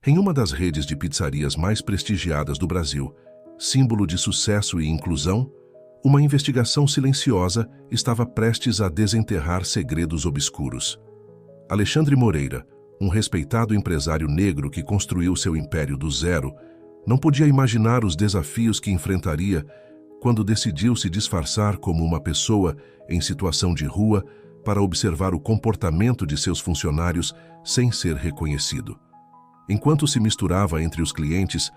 Em uma das redes de pizzarias mais prestigiadas do Brasil, símbolo de sucesso e inclusão, uma investigação silenciosa estava prestes a desenterrar segredos obscuros. Alexandre Moreira, um respeitado empresário negro que construiu seu império do zero, não podia imaginar os desafios que enfrentaria quando decidiu se disfarçar como uma pessoa em situação de rua para observar o comportamento de seus funcionários sem ser reconhecido. Enquanto se misturava entre os clientes,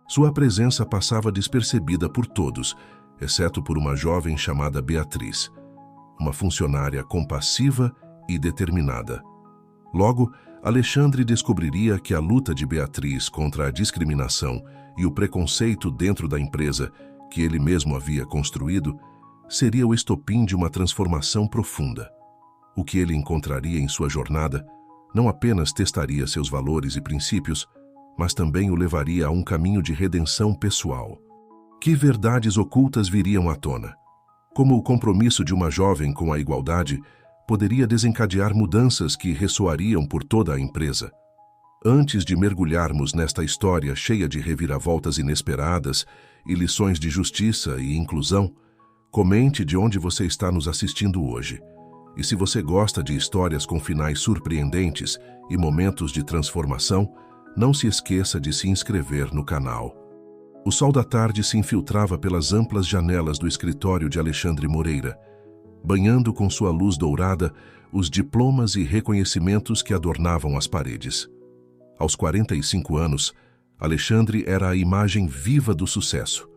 sua presença passava despercebida por todos, exceto por uma jovem chamada Beatriz, uma funcionária compassiva e determinada. Logo, Alexandre descobriria que a luta de Beatriz contra a discriminação e o preconceito dentro da empresa que ele mesmo havia construído seria o estopim de uma transformação profunda. O que ele encontraria em sua jornada não apenas testaria seus valores e princípios, mas também o levaria a um caminho de redenção pessoal. Que verdades ocultas viriam à tona? Como o compromisso de uma jovem com a igualdade poderia desencadear mudanças que ressoariam por toda a empresa? Antes de mergulharmos nesta história cheia de reviravoltas inesperadas e lições de justiça e inclusão, comente de onde você está nos assistindo hoje. E se você gosta de histórias com finais surpreendentes e momentos de transformação, não se esqueça de se inscrever no canal. O sol da tarde se infiltrava pelas amplas janelas do escritório de Alexandre Moreira, banhando com sua luz dourada os diplomas e reconhecimentos que adornavam as paredes. Aos 45 anos, Alexandre era a imagem viva do sucesso.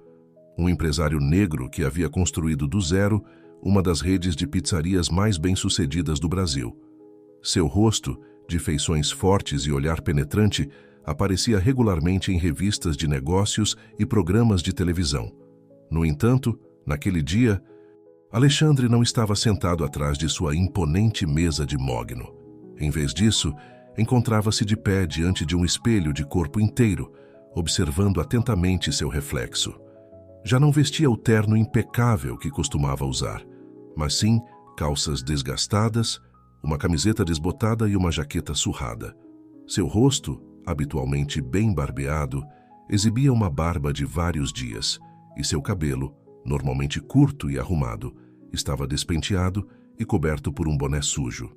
Um empresário negro que havia construído do zero uma das redes de pizzarias mais bem-sucedidas do Brasil. Seu rosto, de feições fortes e olhar penetrante, aparecia regularmente em revistas de negócios e programas de televisão. No entanto, naquele dia, Alexandre não estava sentado atrás de sua imponente mesa de mogno. Em vez disso, encontrava-se de pé diante de um espelho de corpo inteiro, observando atentamente seu reflexo. Já não vestia o terno impecável que costumava usar, mas sim calças desgastadas, uma camiseta desbotada e uma jaqueta surrada. Seu rosto, habitualmente bem barbeado, exibia uma barba de vários dias, e seu cabelo, normalmente curto e arrumado, estava despenteado e coberto por um boné sujo.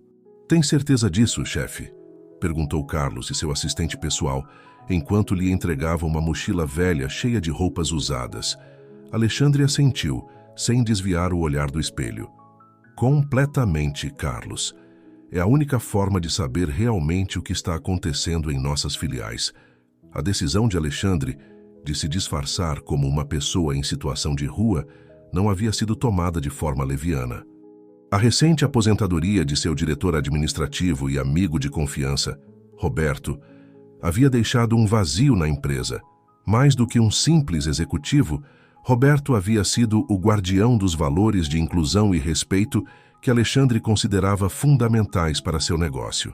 "Tem certeza disso, chefe?" perguntou Carlos e seu assistente pessoal, enquanto lhe entregava uma mochila velha cheia de roupas usadas. Alexandre assentiu, sem desviar o olhar do espelho. "Completamente, Carlos. É a única forma de saber realmente o que está acontecendo em nossas filiais." A decisão de Alexandre de se disfarçar como uma pessoa em situação de rua não havia sido tomada de forma leviana. A recente aposentadoria de seu diretor administrativo e amigo de confiança, Roberto, havia deixado um vazio na empresa. Mais do que um simples executivo, Roberto havia sido o guardião dos valores de inclusão e respeito que Alexandre considerava fundamentais para seu negócio.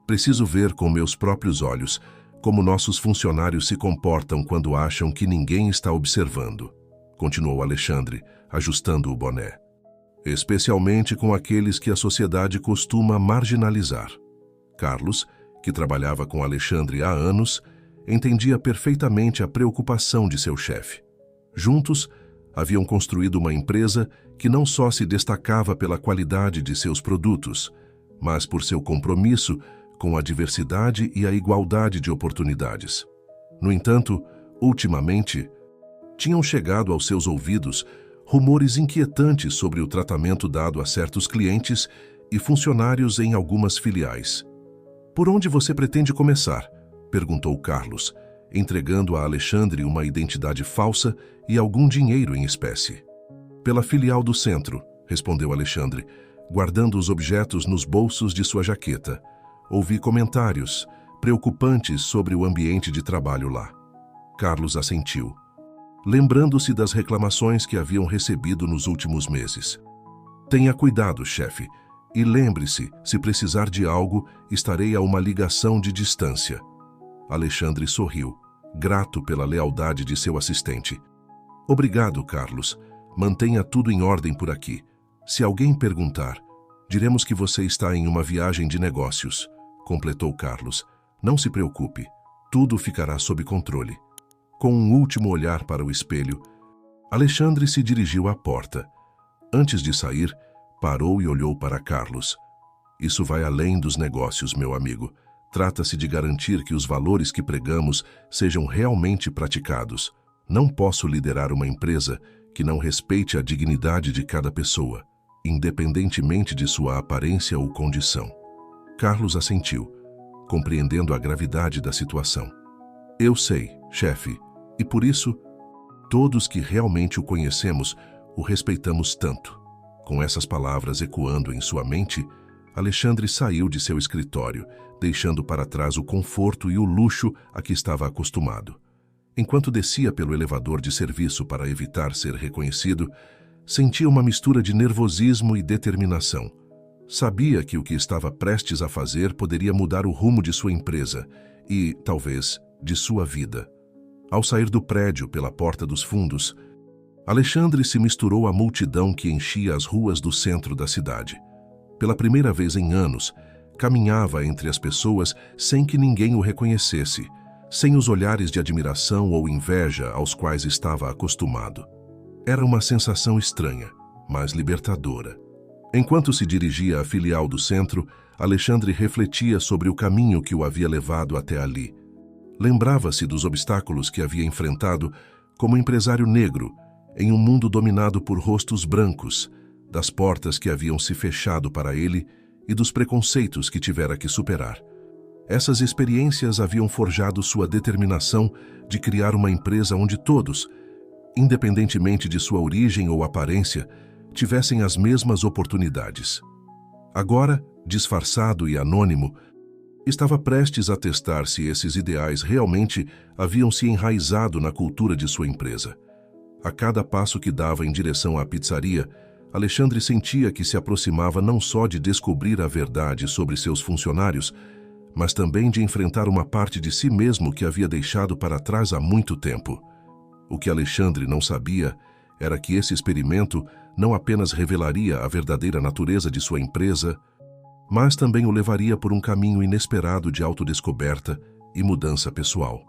"Preciso ver com meus próprios olhos como nossos funcionários se comportam quando acham que ninguém está observando", continuou Alexandre, ajustando o boné. "Especialmente com aqueles que a sociedade costuma marginalizar." Carlos, que trabalhava com Alexandre há anos, entendia perfeitamente a preocupação de seu chefe. Juntos, haviam construído uma empresa que não só se destacava pela qualidade de seus produtos, mas por seu compromisso com a diversidade e a igualdade de oportunidades. No entanto, ultimamente, tinham chegado aos seus ouvidos rumores inquietantes sobre o tratamento dado a certos clientes e funcionários em algumas filiais. "Por onde você pretende começar?" perguntou Carlos, entregando a Alexandre uma identidade falsa e algum dinheiro em espécie. "Pela filial do centro", respondeu Alexandre, guardando os objetos nos bolsos de sua jaqueta. "Ouvi comentários preocupantes sobre o ambiente de trabalho lá." Carlos assentiu, lembrando-se das reclamações que haviam recebido nos últimos meses. "Tenha cuidado, chefe, e lembre-se, se precisar de algo, estarei a uma ligação de distância." Alexandre sorriu, grato pela lealdade de seu assistente. "Obrigado, Carlos. Mantenha tudo em ordem por aqui. Se alguém perguntar, diremos que você está em uma viagem de negócios", completou Carlos. "Não se preocupe. tudo ficará sob controle. Com um último olhar para o espelho, Alexandre se dirigiu à porta. Antes de sair, parou e olhou para Carlos. Isso vai além dos negócios, meu amigo. Trata-se de garantir que os valores que pregamos sejam realmente praticados. Não posso liderar uma empresa que não respeite a dignidade de cada pessoa, independentemente de sua aparência ou condição. Carlos assentiu, compreendendo a gravidade da situação. Eu sei, chefe, e por isso, todos que realmente o conhecemos, o respeitamos tanto. Com essas palavras ecoando em sua mente, Alexandre saiu de seu escritório, deixando para trás o conforto e o luxo a que estava acostumado. Enquanto descia pelo elevador de serviço para evitar ser reconhecido, sentia uma mistura de nervosismo e determinação. Sabia que o que estava prestes a fazer poderia mudar o rumo de sua empresa e, talvez, de sua vida. Ao sair do prédio pela porta dos fundos, Alexandre se misturou à multidão que enchia as ruas do centro da cidade. Pela primeira vez em anos, caminhava entre as pessoas sem que ninguém o reconhecesse, sem os olhares de admiração ou inveja aos quais estava acostumado. Era uma sensação estranha, mas libertadora. Enquanto se dirigia à filial do centro, Alexandre refletia sobre o caminho que o havia levado até ali. Lembrava-se dos obstáculos que havia enfrentado como empresário negro, em um mundo dominado por rostos brancos, das portas que haviam se fechado para ele e dos preconceitos que tivera que superar. Essas experiências haviam forjado sua determinação de criar uma empresa onde todos, independentemente de sua origem ou aparência, tivessem as mesmas oportunidades. Agora, disfarçado e anônimo, estava prestes a testar se esses ideais realmente haviam se enraizado na cultura de sua empresa. A cada passo que dava em direção à pizzaria, Alexandre sentia que se aproximava não só de descobrir a verdade sobre seus funcionários, mas também de enfrentar uma parte de si mesmo que havia deixado para trás há muito tempo. O que Alexandre não sabia era que esse experimento não apenas revelaria a verdadeira natureza de sua empresa, mas também o levaria por um caminho inesperado de autodescoberta e mudança pessoal.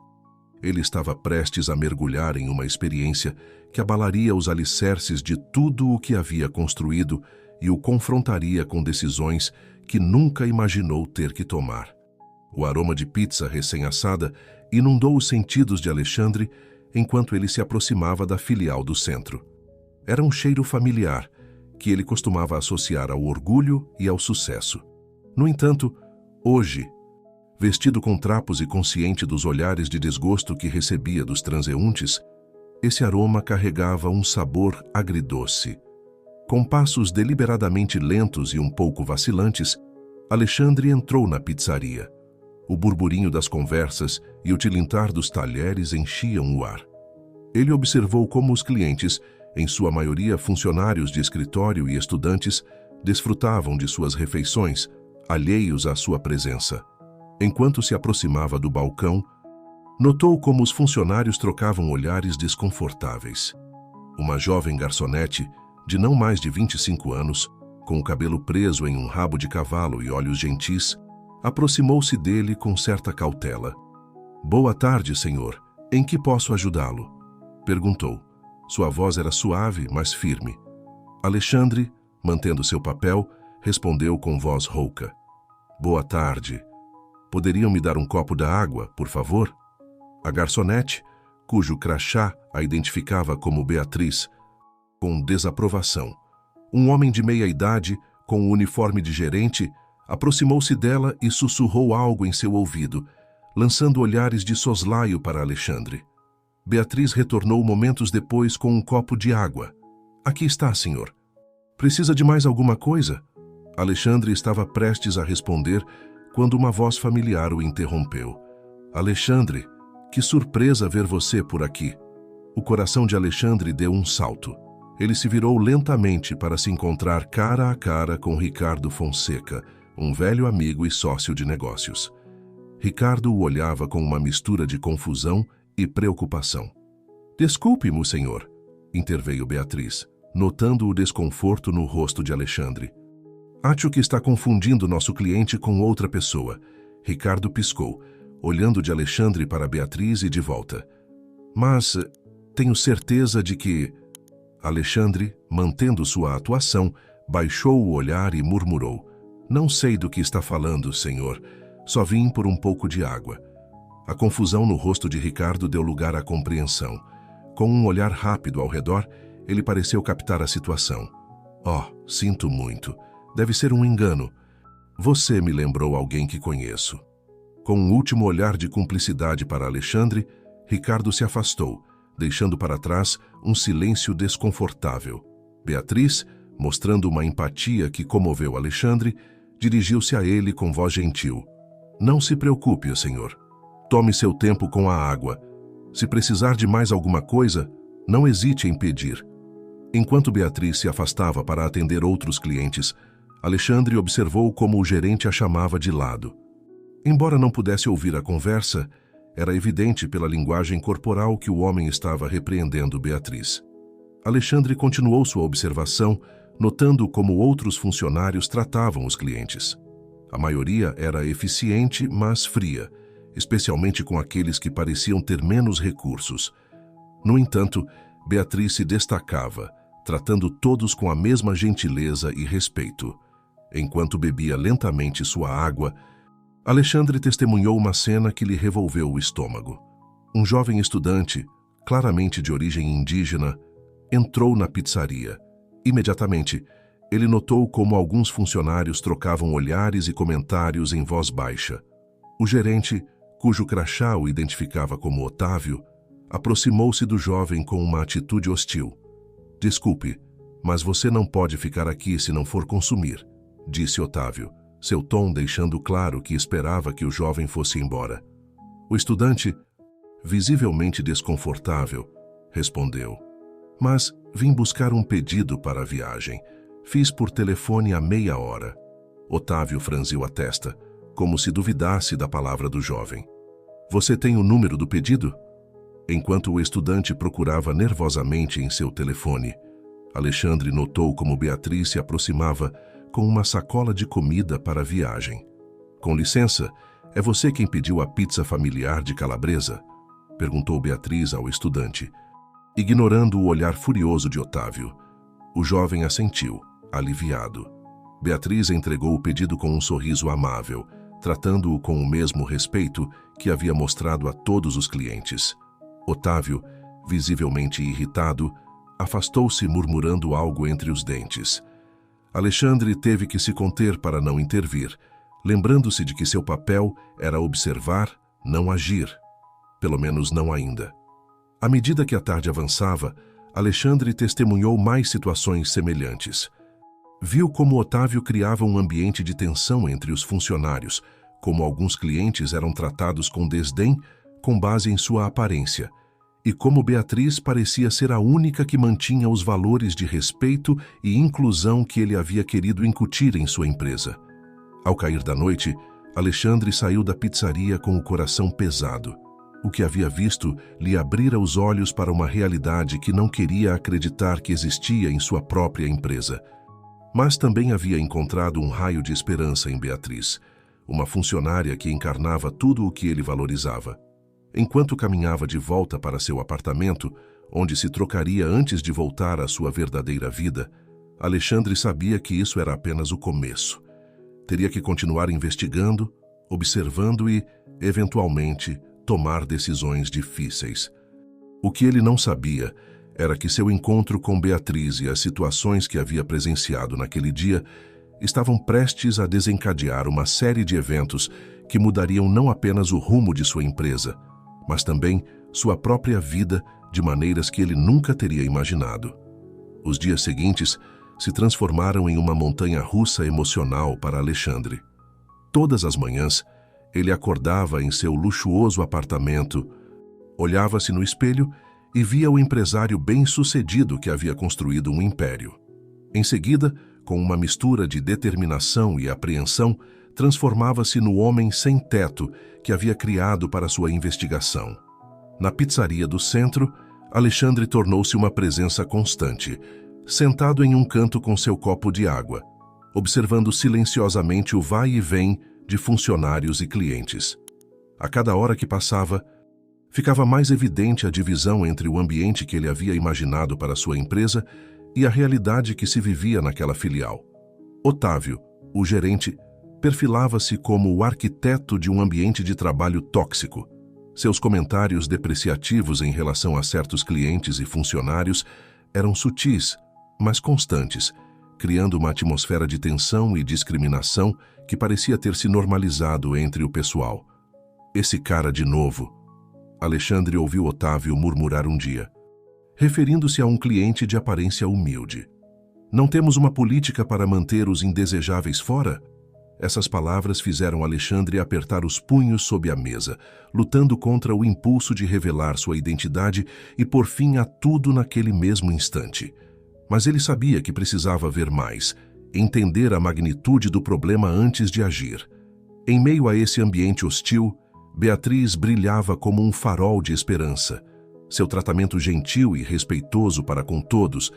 Ele estava prestes a mergulhar em uma experiência que abalaria os alicerces de tudo o que havia construído e o confrontaria com decisões que nunca imaginou ter que tomar. O aroma de pizza recém-assada inundou os sentidos de Alexandre enquanto ele se aproximava da filial do centro. Era um cheiro familiar, que ele costumava associar ao orgulho e ao sucesso. No entanto, hoje, vestido com trapos e consciente dos olhares de desgosto que recebia dos transeuntes, esse aroma carregava um sabor agridoce. Com passos deliberadamente lentos e um pouco vacilantes, Alexandre entrou na pizzaria. O burburinho das conversas e o tilintar dos talheres enchiam o ar. Ele observou como os clientes, em sua maioria funcionários de escritório e estudantes, desfrutavam de suas refeições, alheios à sua presença. Enquanto se aproximava do balcão, notou como os funcionários trocavam olhares desconfortáveis. Uma jovem garçonete, de não mais de 25 anos, com o cabelo preso em um rabo de cavalo e olhos gentis, aproximou-se dele com certa cautela. "Boa tarde, senhor. Em que posso ajudá-lo?" perguntou. Sua voz era suave, mas firme. Alexandre, mantendo seu papel, respondeu com voz rouca. "Boa tarde. Poderiam me dar um copo da água, por favor?" A garçonete, cujo crachá a identificava como Beatriz, com desaprovação. Um homem de meia idade, com o uniforme de gerente, aproximou-se dela e sussurrou algo em seu ouvido, lançando olhares de soslaio para Alexandre. Beatriz retornou momentos depois com um copo de água. "Aqui está, senhor. Precisa de mais alguma coisa?" Alexandre estava prestes a responder quando uma voz familiar o interrompeu. "Alexandre, que surpresa ver você por aqui." O coração de Alexandre deu um salto. Ele se virou lentamente para se encontrar cara a cara com Ricardo Fonseca, um velho amigo e sócio de negócios. Ricardo o olhava com uma mistura de confusão e preocupação. "Desculpe-me, senhor", interveio Beatriz, notando o desconforto no rosto de Alexandre. "Acho que está confundindo nosso cliente com outra pessoa." Ricardo piscou. olhando de Alexandre para Beatriz e de volta. Mas tenho certeza de que... Alexandre, mantendo sua atuação, baixou o olhar e murmurou: "Não sei do que está falando, senhor. Só vim por um pouco de água." A confusão no rosto de Ricardo deu lugar à compreensão. Com um olhar rápido ao redor, ele pareceu captar a situação. "Oh, sinto muito. Deve ser um engano. Você me lembrou alguém que conheço." Com um último olhar de cumplicidade para Alexandre, Ricardo se afastou, deixando para trás um silêncio desconfortável. Beatriz, mostrando uma empatia que comoveu Alexandre, dirigiu-se a ele com voz gentil: "Não se preocupe, senhor. Tome seu tempo com a água. Se precisar de mais alguma coisa, não hesite em pedir." Enquanto Beatriz se afastava para atender outros clientes, Alexandre observou como o gerente a chamava de lado. Embora não pudesse ouvir a conversa, era evidente pela linguagem corporal que o homem estava repreendendo Beatriz. Alexandre continuou sua observação, notando como outros funcionários tratavam os clientes. A maioria era eficiente, mas fria, especialmente com aqueles que pareciam ter menos recursos. No entanto, Beatriz se destacava, tratando todos com a mesma gentileza e respeito. Enquanto bebia lentamente sua água, Alexandre testemunhou uma cena que lhe revolveu o estômago. Um jovem estudante, claramente de origem indígena, entrou na pizzaria. Imediatamente, ele notou como alguns funcionários trocavam olhares e comentários em voz baixa. O gerente, cujo crachá o identificava como Otávio, aproximou-se do jovem com uma atitude hostil. "Desculpe, mas você não pode ficar aqui se não for consumir", disse Otávio, seu tom deixando claro que esperava que o jovem fosse embora. O estudante, visivelmente desconfortável, respondeu: "Mas vim buscar um pedido para a viagem. Fiz por telefone há meia hora." Otávio franziu a testa, como se duvidasse da palavra do jovem. "Você tem o número do pedido?" Enquanto o estudante procurava nervosamente em seu telefone, Alexandre notou como Beatriz se aproximava com uma sacola de comida para a viagem. "Com licença, é você quem pediu a pizza familiar de calabresa?" perguntou Beatriz ao estudante, ignorando o olhar furioso de Otávio. O jovem assentiu, aliviado. Beatriz entregou o pedido com um sorriso amável, tratando-o com o mesmo respeito que havia mostrado a todos os clientes. Otávio, visivelmente irritado, afastou-se murmurando algo entre os dentes. Alexandre teve que se conter para não intervir, lembrando-se de que seu papel era observar, não agir. Pelo menos não ainda. À medida que a tarde avançava, Alexandre testemunhou mais situações semelhantes. Viu como Otávio criava um ambiente de tensão entre os funcionários, como alguns clientes eram tratados com desdém com base em sua aparência, e como Beatriz parecia ser a única que mantinha os valores de respeito e inclusão que ele havia querido incutir em sua empresa. Ao cair da noite, Alexandre saiu da pizzaria com o coração pesado. O que havia visto lhe abrira os olhos para uma realidade que não queria acreditar que existia em sua própria empresa. Mas também havia encontrado um raio de esperança em Beatriz, uma funcionária que encarnava tudo o que ele valorizava. Enquanto caminhava de volta para seu apartamento, onde se trocaria antes de voltar à sua verdadeira vida, Alexandre sabia que isso era apenas o começo. Teria que continuar investigando, observando e, eventualmente, tomar decisões difíceis. O que ele não sabia era que seu encontro com Beatriz e as situações que havia presenciado naquele dia estavam prestes a desencadear uma série de eventos que mudariam não apenas o rumo de sua empresa, mas também sua própria vida de maneiras que ele nunca teria imaginado. Os dias seguintes se transformaram em uma montanha-russa emocional para Alexandre. Todas as manhãs, ele acordava em seu luxuoso apartamento, olhava-se no espelho e via o empresário bem-sucedido que havia construído um império. Em seguida, com uma mistura de determinação e apreensão, transformava-se no homem sem teto que havia criado para sua investigação. Na pizzaria do centro, Alexandre tornou-se uma presença constante, sentado em um canto com seu copo de água, observando silenciosamente o vai e vem de funcionários e clientes. A cada hora que passava, ficava mais evidente a divisão entre o ambiente que ele havia imaginado para sua empresa e a realidade que se vivia naquela filial. Otávio, o gerente, perfilava-se como o arquiteto de um ambiente de trabalho tóxico. Seus comentários depreciativos em relação a certos clientes e funcionários eram sutis, mas constantes, criando uma atmosfera de tensão e discriminação que parecia ter se normalizado entre o pessoal. Esse cara de novo. Alexandre ouviu Otávio murmurar um dia, referindo-se a um cliente de aparência humilde. Não temos uma política para manter os indesejáveis fora? Essas palavras fizeram Alexandre apertar os punhos sob a mesa, lutando contra o impulso de revelar sua identidade e pôr fim a tudo naquele mesmo instante. Mas ele sabia que precisava ver mais, entender a magnitude do problema antes de agir. Em meio a esse ambiente hostil, Beatriz brilhava como um farol de esperança. Seu tratamento gentil e respeitoso para com todos,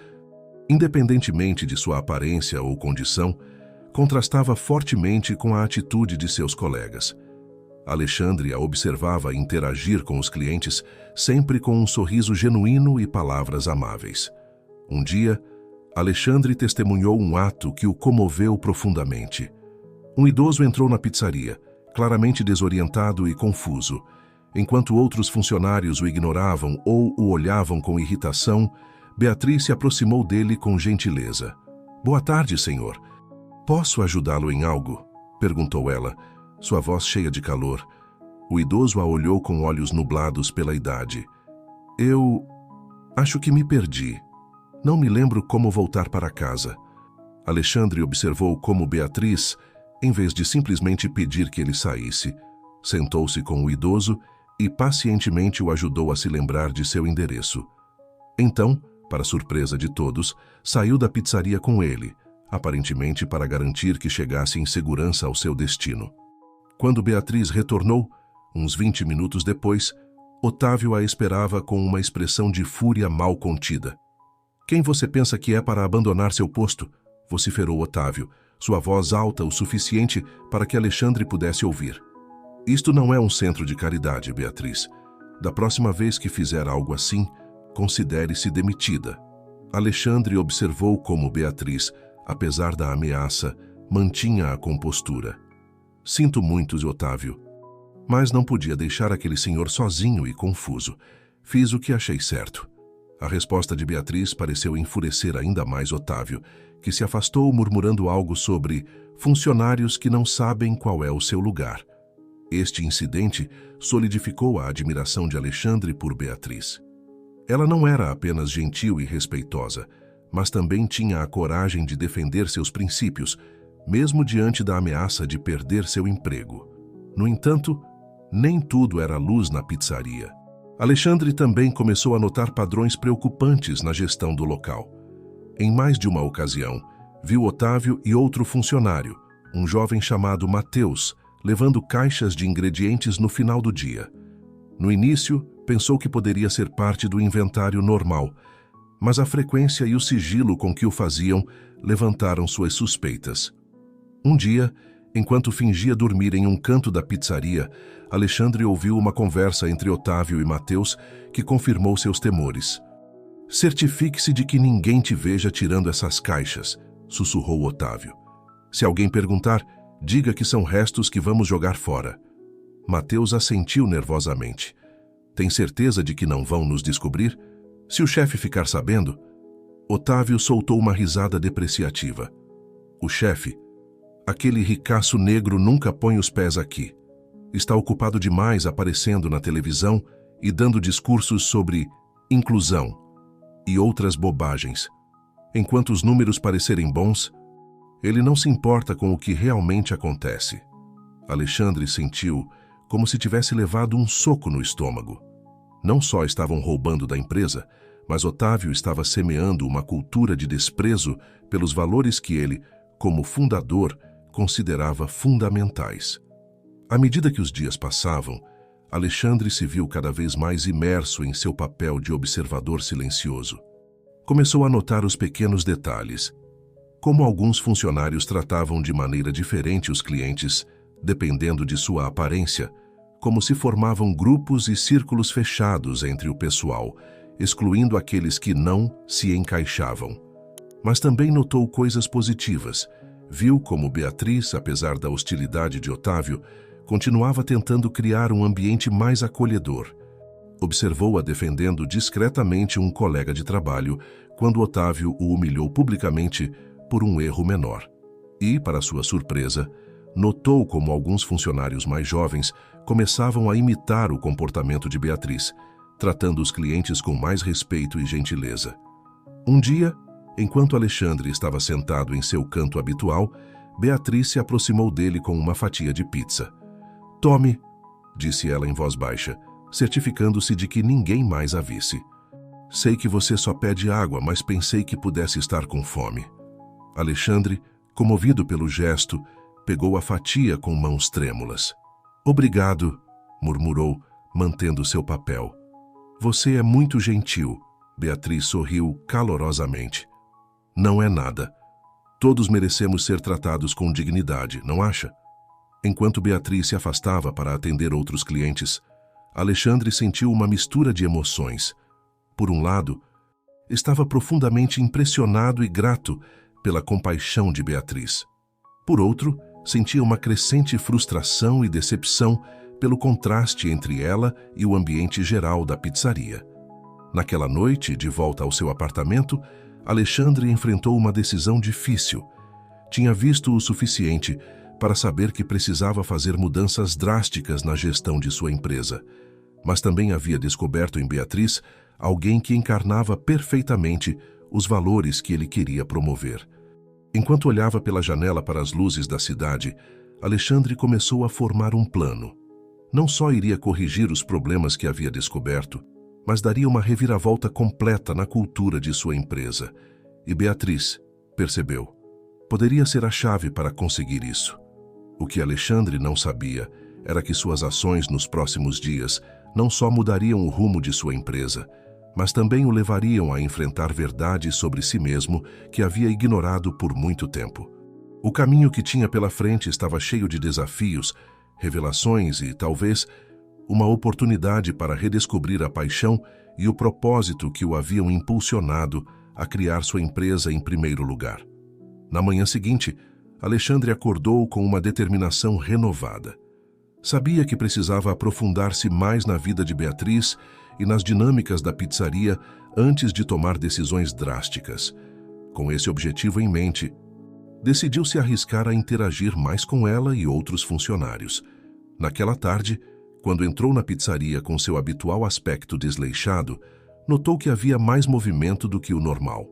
independentemente de sua aparência ou condição, contrastava fortemente com a atitude de seus colegas. Alexandre a observava interagir com os clientes, sempre com um sorriso genuíno e palavras amáveis. Um dia, Alexandre testemunhou um ato que o comoveu profundamente. Um idoso entrou na pizzaria, claramente desorientado e confuso. Enquanto outros funcionários o ignoravam ou o olhavam com irritação, Beatriz se aproximou dele com gentileza. "Boa tarde, senhor. Posso ajudá-lo em algo?" perguntou ela, sua voz cheia de calor. O idoso a olhou com olhos nublados pela idade. "Eu acho que me perdi. Não me lembro como voltar para casa." Alexandre observou como Beatriz, em vez de simplesmente pedir que ele saísse, sentou-se com o idoso e pacientemente o ajudou a se lembrar de seu endereço. Então, para surpresa de todos, saiu da pizzaria com ele, aparentemente para garantir que chegasse em segurança ao seu destino. Quando Beatriz retornou, uns 20 minutos depois, Otávio a esperava com uma expressão de fúria mal contida. "Quem você pensa que é para abandonar seu posto?" vociferou Otávio, sua voz alta o suficiente para que Alexandre pudesse ouvir. "Isto não é um centro de caridade, Beatriz. Da próxima vez que fizer algo assim, considere-se demitida." Alexandre observou como Beatriz, apesar da ameaça, mantinha a compostura. "Sinto muito, Otávio, mas não podia deixar aquele senhor sozinho e confuso. Fiz o que achei certo." A resposta de Beatriz pareceu enfurecer ainda mais Otávio, que se afastou murmurando algo sobre funcionários que não sabem qual é o seu lugar. Este incidente solidificou a admiração de Alexandre por Beatriz. Ela não era apenas gentil e respeitosa, mas também tinha a coragem de defender seus princípios, mesmo diante da ameaça de perder seu emprego. No entanto, nem tudo era luz na pizzaria. Alexandre também começou a notar padrões preocupantes na gestão do local. Em mais de uma ocasião, viu Otávio e outro funcionário, um jovem chamado Mateus, levando caixas de ingredientes no final do dia. No início, pensou que poderia ser parte do inventário normal, mas a frequência e o sigilo com que o faziam levantaram suas suspeitas. Um dia, enquanto fingia dormir em um canto da pizzaria, Alexandre ouviu uma conversa entre Otávio e Mateus que confirmou seus temores. "Certifique-se de que ninguém te veja tirando essas caixas", sussurrou Otávio. "Se alguém perguntar, diga que são restos que vamos jogar fora." Mateus assentiu nervosamente. "Tem certeza de que não vão nos descobrir? Se o chefe ficar sabendo?" Otávio soltou uma risada depreciativa. "O chefe, aquele ricaço negro, nunca põe os pés aqui. Está ocupado demais aparecendo na televisão e dando discursos sobre inclusão e outras bobagens. Enquanto os números parecerem bons, ele não se importa com o que realmente acontece." Alexandre sentiu como se tivesse levado um soco no estômago. Não só estavam roubando da empresa, mas Otávio estava semeando uma cultura de desprezo pelos valores que ele, como fundador, considerava fundamentais. À medida que os dias passavam, Alexandre se viu cada vez mais imerso em seu papel de observador silencioso. Começou a notar os pequenos detalhes, como alguns funcionários tratavam de maneira diferente os clientes, dependendo de sua aparência, como se formavam grupos e círculos fechados entre o pessoal, excluindo aqueles que não se encaixavam. Mas também notou coisas positivas. Viu como Beatriz, apesar da hostilidade de Otávio, continuava tentando criar um ambiente mais acolhedor. Observou-a defendendo discretamente um colega de trabalho quando Otávio o humilhou publicamente por um erro menor. E, para sua surpresa, notou como alguns funcionários mais jovens começavam a imitar o comportamento de Beatriz, tratando os clientes com mais respeito e gentileza. Um dia, enquanto Alexandre estava sentado em seu canto habitual, Beatriz se aproximou dele com uma fatia de pizza. "Tome", disse ela em voz baixa, certificando-se de que ninguém mais a visse. "Sei que você só pede água, mas pensei que pudesse estar com fome." Alexandre, comovido pelo gesto, pegou a fatia com mãos trêmulas. "Obrigado", murmurou, mantendo seu papel. "Você é muito gentil", Beatriz sorriu calorosamente. "Não é nada. Todos merecemos ser tratados com dignidade, não acha?" Enquanto Beatriz se afastava para atender outros clientes, Alexandre sentiu uma mistura de emoções. Por um lado, estava profundamente impressionado e grato pela compaixão de Beatriz. Por outro, sentia uma crescente frustração e decepção pelo contraste entre ela e o ambiente geral da pizzaria. Naquela noite, de volta ao seu apartamento, Alexandre enfrentou uma decisão difícil. Tinha visto o suficiente para saber que precisava fazer mudanças drásticas na gestão de sua empresa, mas também havia descoberto em Beatriz alguém que encarnava perfeitamente os valores que ele queria promover. Enquanto olhava pela janela para as luzes da cidade, Alexandre começou a formar um plano. Não só iria corrigir os problemas que havia descoberto, mas daria uma reviravolta completa na cultura de sua empresa. E Beatriz, percebeu, poderia ser a chave para conseguir isso. O que Alexandre não sabia era que suas ações nos próximos dias não só mudariam o rumo de sua empresa, mas também o levariam a enfrentar verdades sobre si mesmo que havia ignorado por muito tempo. O caminho que tinha pela frente estava cheio de desafios, revelações e, talvez, uma oportunidade para redescobrir a paixão e o propósito que o haviam impulsionado a criar sua empresa em primeiro lugar. Na manhã seguinte, Alexandre acordou com uma determinação renovada. Sabia que precisava aprofundar-se mais na vida de Beatriz e nas dinâmicas da pizzaria antes de tomar decisões drásticas. Com esse objetivo em mente, decidiu se arriscar a interagir mais com ela e outros funcionários. Naquela tarde, quando entrou na pizzaria com seu habitual aspecto desleixado, notou que havia mais movimento do que o normal.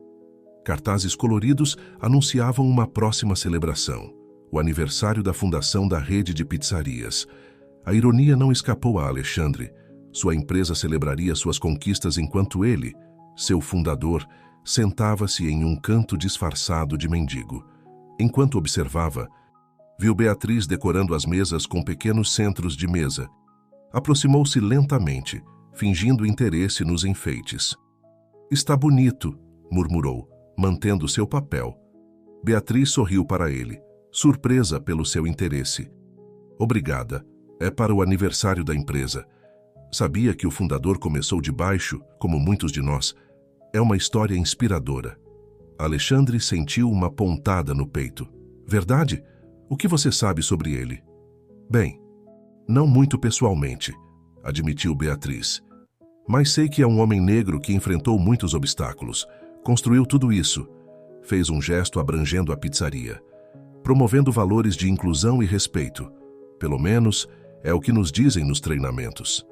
Cartazes coloridos anunciavam uma próxima celebração, o aniversário da fundação da rede de pizzarias. A ironia não escapou a Alexandre. Sua empresa celebraria suas conquistas enquanto ele, seu fundador, sentava-se em um canto disfarçado de mendigo. Enquanto observava, viu Beatriz decorando as mesas com pequenos centros de mesa. Aproximou-se lentamente, fingindo interesse nos enfeites. "Está bonito", murmurou, mantendo seu papel. Beatriz sorriu para ele, surpresa pelo seu interesse. "Obrigada. É para o aniversário da empresa. Sabia que o fundador começou de baixo, como muitos de nós. É uma história inspiradora." Alexandre sentiu uma pontada no peito. "Verdade? O que você sabe sobre ele?" "Bem, não muito pessoalmente", admitiu Beatriz. "Mas sei que é um homem negro que enfrentou muitos obstáculos. Construiu tudo isso." Fez um gesto abrangendo a pizzaria. "Promovendo valores de inclusão e respeito. Pelo menos, é o que nos dizem nos treinamentos."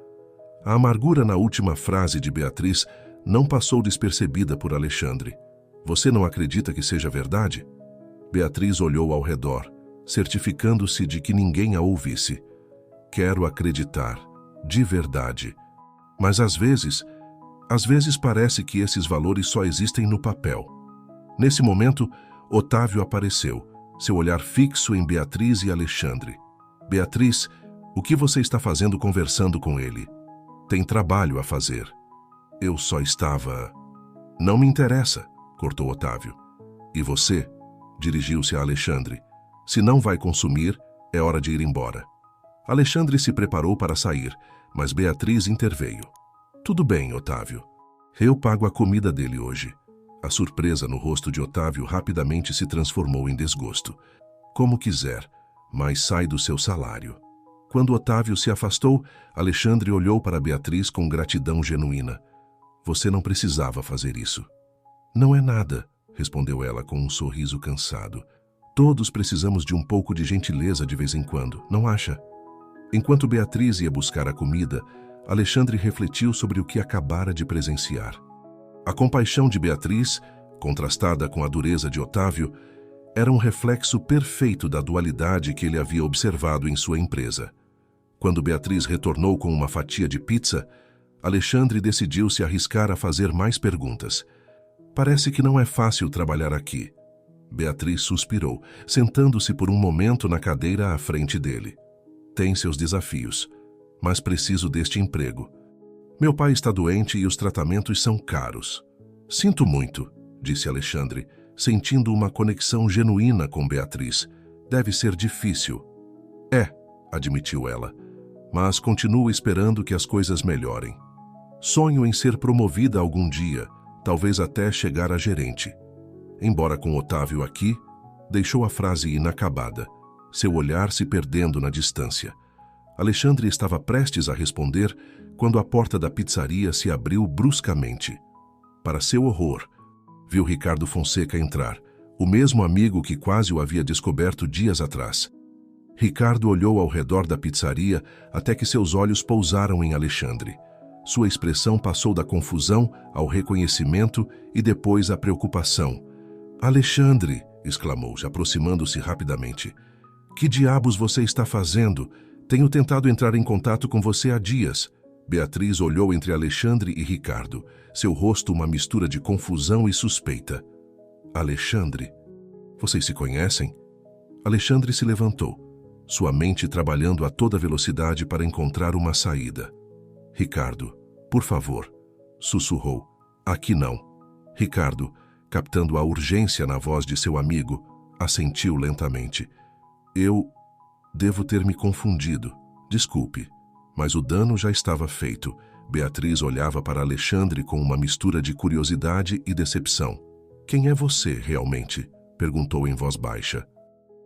A amargura na última frase de Beatriz não passou despercebida por Alexandre. "Você não acredita que seja verdade?" Beatriz olhou ao redor, certificando-se de que ninguém a ouvisse. "Quero acreditar, de verdade. Mas às vezes parece que esses valores só existem no papel." Nesse momento, Otávio apareceu, seu olhar fixo em Beatriz e Alexandre. "Beatriz, o que você está fazendo conversando com ele? Tem trabalho a fazer." "Eu só estava..." "Não me interessa", cortou Otávio. "E você?" dirigiu-se a Alexandre. "Se não vai consumir, é hora de ir embora." Alexandre se preparou para sair, mas Beatriz interveio. Tudo bem, Otávio. Eu pago a comida dele hoje. A surpresa no rosto de Otávio rapidamente se transformou em desgosto. Como quiser, mas sai do seu salário. Quando Otávio se afastou, Alexandre olhou para Beatriz com gratidão genuína. Você não precisava fazer isso. Não é nada, respondeu ela com um sorriso cansado. Todos precisamos de um pouco de gentileza de vez em quando, não acha? Enquanto Beatriz ia buscar a comida, Alexandre refletiu sobre o que acabara de presenciar. A compaixão de Beatriz, contrastada com a dureza de Otávio, era um reflexo perfeito da dualidade que ele havia observado em sua empresa. Quando Beatriz retornou com uma fatia de pizza, Alexandre decidiu se arriscar a fazer mais perguntas. Parece que não é fácil trabalhar aqui. Beatriz suspirou, sentando-se por um momento na cadeira à frente dele. Tem seus desafios, mas preciso deste emprego. Meu pai está doente e os tratamentos são caros. Sinto muito, disse Alexandre, sentindo uma conexão genuína com Beatriz. Deve ser difícil. É, admitiu ela, mas continuo esperando que as coisas melhorem. Sonho em ser promovida algum dia, talvez até chegar a gerente. Embora com Otávio aqui, deixou a frase inacabada, seu olhar se perdendo na distância. Alexandre estava prestes a responder quando a porta da pizzaria se abriu bruscamente. Para seu horror, viu Ricardo Fonseca entrar, o mesmo amigo que quase o havia descoberto dias atrás. Ricardo olhou ao redor da pizzaria até que seus olhos pousaram em Alexandre. Sua expressão passou da confusão ao reconhecimento e depois à preocupação. Alexandre, exclamou, aproximando-se rapidamente. Que diabos você está fazendo? Tenho tentado entrar em contato com você há dias. Beatriz olhou entre Alexandre e Ricardo, seu rosto uma mistura de confusão e suspeita. Alexandre, vocês se conhecem? Alexandre se levantou, sua mente trabalhando a toda velocidade para encontrar uma saída. Ricardo, por favor, sussurrou. Aqui não. Ricardo, captando a urgência na voz de seu amigo, assentiu lentamente. Eu devo ter me confundido. Desculpe, mas o dano já estava feito. Beatriz olhava para Alexandre com uma mistura de curiosidade e decepção. Quem é você, realmente? Perguntou em voz baixa.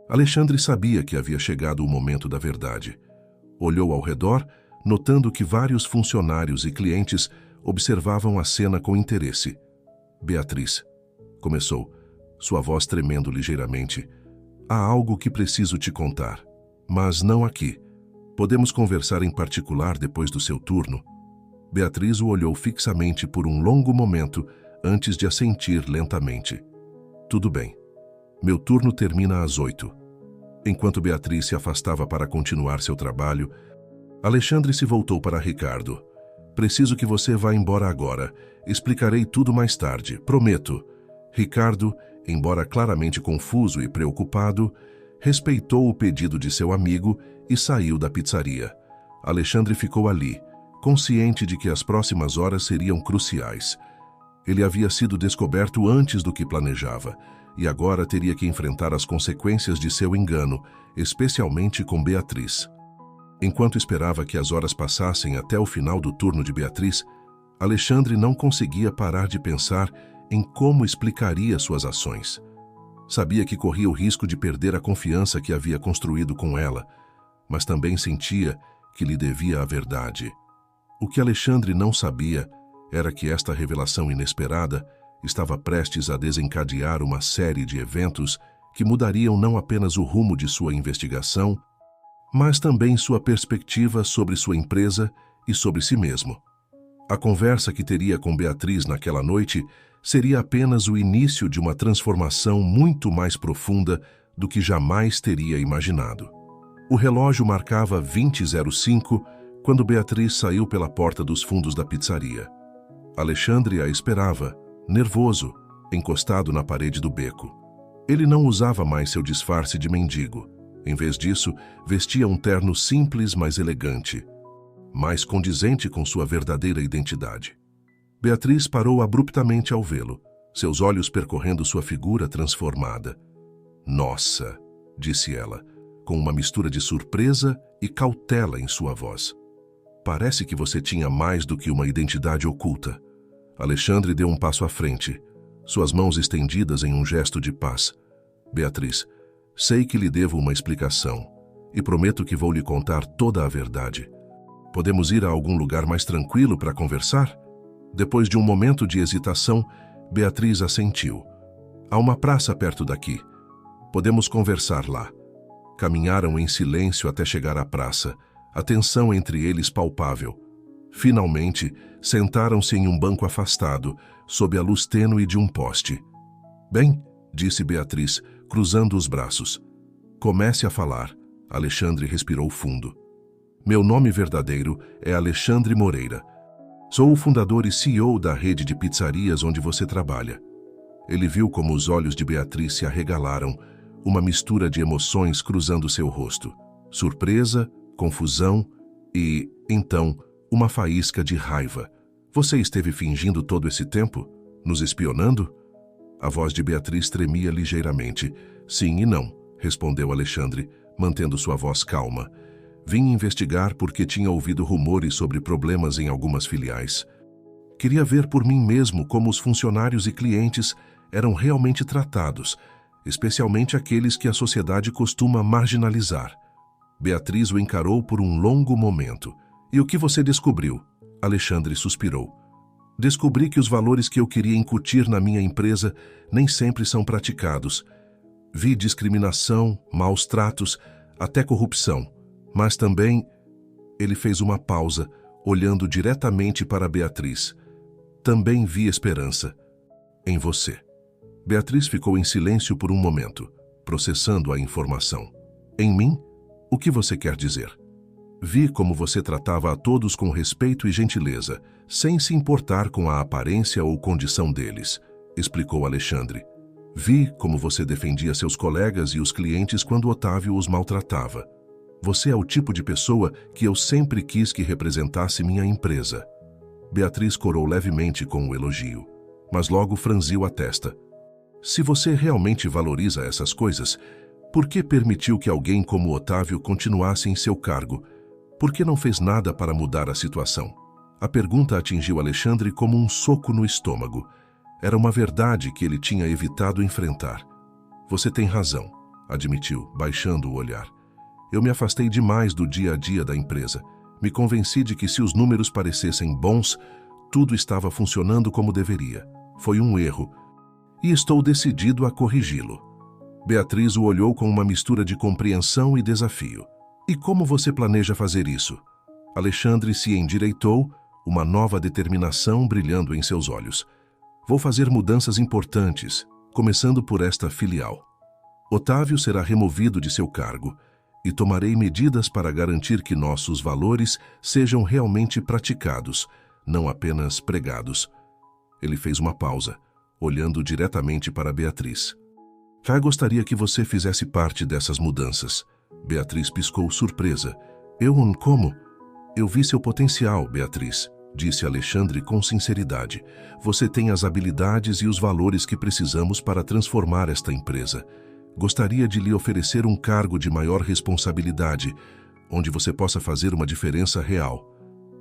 Alexandre sabia que havia chegado o momento da verdade. Olhou ao redor, notando que vários funcionários e clientes observavam a cena com interesse. Beatriz, começou, sua voz tremendo ligeiramente. Há algo que preciso te contar, mas não aqui. Podemos conversar em particular depois do seu turno? Beatriz o olhou fixamente por um longo momento antes de assentir lentamente. Tudo bem. Meu turno termina às 8. Enquanto Beatriz se afastava para continuar seu trabalho, Alexandre se voltou para Ricardo. Preciso que você vá embora agora. Explicarei tudo mais tarde, prometo. Ricardo, embora claramente confuso e preocupado, respeitou o pedido de seu amigo e saiu da pizzaria. Alexandre ficou ali, consciente de que as próximas horas seriam cruciais. Ele havia sido descoberto antes do que planejava, e agora teria que enfrentar as consequências de seu engano, especialmente com Beatriz. Enquanto esperava que as horas passassem até o final do turno de Beatriz, Alexandre não conseguia parar de pensar em como explicaria suas ações. Sabia que corria o risco de perder a confiança que havia construído com ela, mas também sentia que lhe devia a verdade. O que Alexandre não sabia era que esta revelação inesperada estava prestes a desencadear uma série de eventos que mudariam não apenas o rumo de sua investigação, mas também sua perspectiva sobre sua empresa e sobre si mesmo. A conversa que teria com Beatriz naquela noite seria apenas o início de uma transformação muito mais profunda do que jamais teria imaginado. O relógio marcava 20h05 quando Beatriz saiu pela porta dos fundos da pizzaria. Alexandre a esperava, nervoso, encostado na parede do beco. Ele não usava mais seu disfarce de mendigo. Em vez disso, vestia um terno simples, mas elegante, mais condizente com sua verdadeira identidade. Beatriz parou abruptamente ao vê-lo, seus olhos percorrendo sua figura transformada. Nossa, disse ela, com uma mistura de surpresa e cautela em sua voz. Parece que você tinha mais do que uma identidade oculta. Alexandre deu um passo à frente, suas mãos estendidas em um gesto de paz. Beatriz, sei que lhe devo uma explicação e prometo que vou lhe contar toda a verdade. Podemos ir a algum lugar mais tranquilo para conversar? Depois de um momento de hesitação, Beatriz assentiu. Há uma praça perto daqui. Podemos conversar lá. Caminharam em silêncio até chegar à praça, a tensão entre eles palpável. Finalmente, sentaram-se em um banco afastado, sob a luz tênue de um poste. Bem, disse Beatriz, cruzando os braços. Comece a falar. Alexandre respirou fundo. Meu nome verdadeiro é Alexandre Moreira. Sou o fundador e CEO da rede de pizzarias onde você trabalha. Ele viu como os olhos de Beatriz se arregalaram, uma mistura de emoções cruzando seu rosto. Surpresa, confusão e, então, uma faísca de raiva. Você esteve fingindo todo esse tempo? Nos espionando? A voz de Beatriz tremia ligeiramente. Sim e não, respondeu Alexandre, mantendo sua voz calma. Vim investigar porque tinha ouvido rumores sobre problemas em algumas filiais. Queria ver por mim mesmo como os funcionários e clientes eram realmente tratados, especialmente aqueles que a sociedade costuma marginalizar. Beatriz o encarou por um longo momento. E o que você descobriu? Alexandre suspirou. Descobri que os valores que eu queria incutir na minha empresa nem sempre são praticados. Vi discriminação, maus tratos, até corrupção. Mas também... Ele fez uma pausa, olhando diretamente para Beatriz. Também vi esperança. Em você. Beatriz ficou em silêncio por um momento, processando a informação. Em mim? O que você quer dizer? Vi como você tratava a todos com respeito e gentileza, sem se importar com a aparência ou condição deles, explicou Alexandre. Vi como você defendia seus colegas e os clientes quando Otávio os maltratava. Você é o tipo de pessoa que eu sempre quis que representasse minha empresa. Beatriz corou levemente com o elogio, mas logo franziu a testa. Se você realmente valoriza essas coisas, por que permitiu que alguém como Otávio continuasse em seu cargo? Por que não fez nada para mudar a situação? A pergunta atingiu Alexandre como um soco no estômago. Era uma verdade que ele tinha evitado enfrentar. Você tem razão, admitiu, baixando o olhar. Eu me afastei demais do dia a dia da empresa. Me convenci de que se os números parecessem bons, tudo estava funcionando como deveria. Foi um erro. E estou decidido a corrigi-lo. Beatriz o olhou com uma mistura de compreensão e desafio. E como você planeja fazer isso? Alexandre se endireitou, uma nova determinação brilhando em seus olhos. Vou fazer mudanças importantes, começando por esta filial. Otávio será removido de seu cargo e tomarei medidas para garantir que nossos valores sejam realmente praticados, não apenas pregados. Ele fez uma pausa, olhando diretamente para Beatriz. Já gostaria que você fizesse parte dessas mudanças. Beatriz piscou surpresa. Como? Eu vi seu potencial, Beatriz, disse Alexandre com sinceridade. Você tem as habilidades e os valores que precisamos para transformar esta empresa. Gostaria de lhe oferecer um cargo de maior responsabilidade, onde você possa fazer uma diferença real.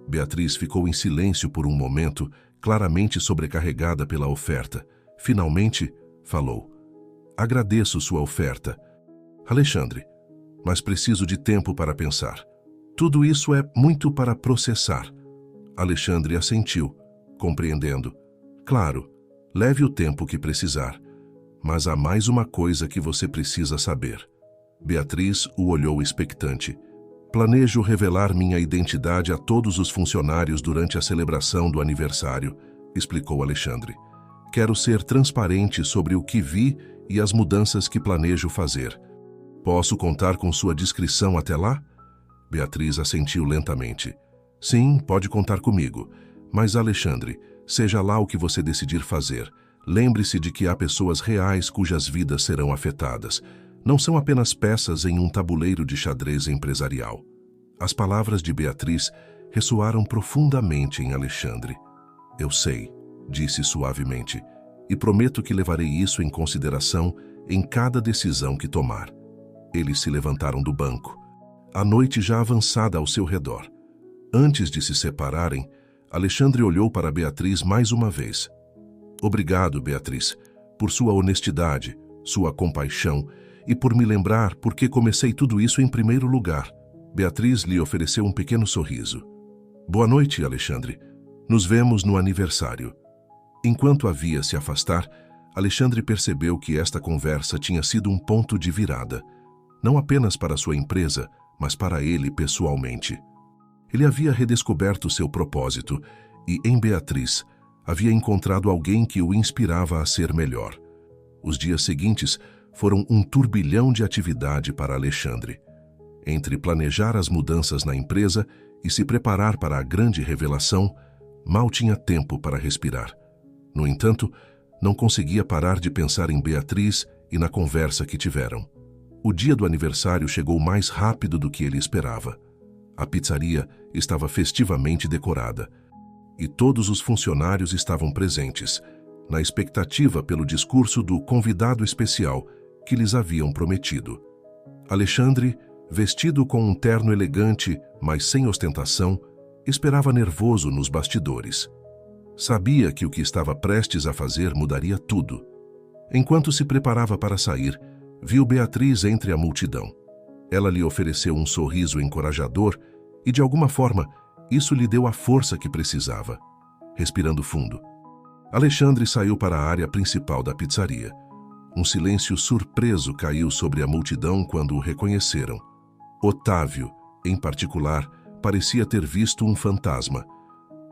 Beatriz ficou em silêncio por um momento, claramente sobrecarregada pela oferta. Finalmente, falou. Agradeço sua oferta. Alexandre, mas preciso de tempo para pensar. Tudo isso é muito para processar. Alexandre assentiu, compreendendo. Claro, leve o tempo que precisar. Mas há mais uma coisa que você precisa saber. Beatriz o olhou expectante. Planejo revelar minha identidade a todos os funcionários durante a celebração do aniversário, explicou Alexandre. Quero ser transparente sobre o que vi e as mudanças que planejo fazer. Posso contar com sua discrição até lá? Beatriz assentiu lentamente. Sim, pode contar comigo. Mas, Alexandre, seja lá o que você decidir fazer, lembre-se de que há pessoas reais cujas vidas serão afetadas. Não são apenas peças em um tabuleiro de xadrez empresarial. As palavras de Beatriz ressoaram profundamente em Alexandre. Eu sei, disse suavemente, e prometo que levarei isso em consideração em cada decisão que tomar. Eles se levantaram do banco. a noite já avançada ao seu redor. Antes de se separarem, Alexandre olhou para Beatriz mais uma vez. Obrigado, Beatriz, por sua honestidade, sua compaixão e por me lembrar por que comecei tudo isso em primeiro lugar. Beatriz lhe ofereceu um pequeno sorriso. Boa noite, Alexandre. Nos vemos no aniversário. Enquanto a via se afastar, Alexandre percebeu que esta conversa tinha sido um ponto de virada, não apenas para sua empresa, mas para ele pessoalmente. Ele havia redescoberto seu propósito e, em Beatriz, havia encontrado alguém que o inspirava a ser melhor. Os dias seguintes foram um turbilhão de atividade para Alexandre. Entre planejar as mudanças na empresa e se preparar para a grande revelação, mal tinha tempo para respirar. No entanto, não conseguia parar de pensar em Beatriz e na conversa que tiveram. O dia do aniversário chegou mais rápido do que ele esperava. A pizzaria estava festivamente decorada e todos os funcionários estavam presentes, na expectativa pelo discurso do convidado especial que lhes haviam prometido. Alexandre, vestido com um terno elegante, mas sem ostentação, esperava nervoso nos bastidores. Sabia que o que estava prestes a fazer mudaria tudo. Enquanto se preparava para sair, viu Beatriz entre a multidão. Ela lhe ofereceu um sorriso encorajador e, de alguma forma, isso lhe deu a força que precisava. Respirando fundo, Alexandre saiu para a área principal da pizzaria. Um silêncio surpreso caiu sobre a multidão quando o reconheceram. Otávio, em particular, parecia ter visto um fantasma.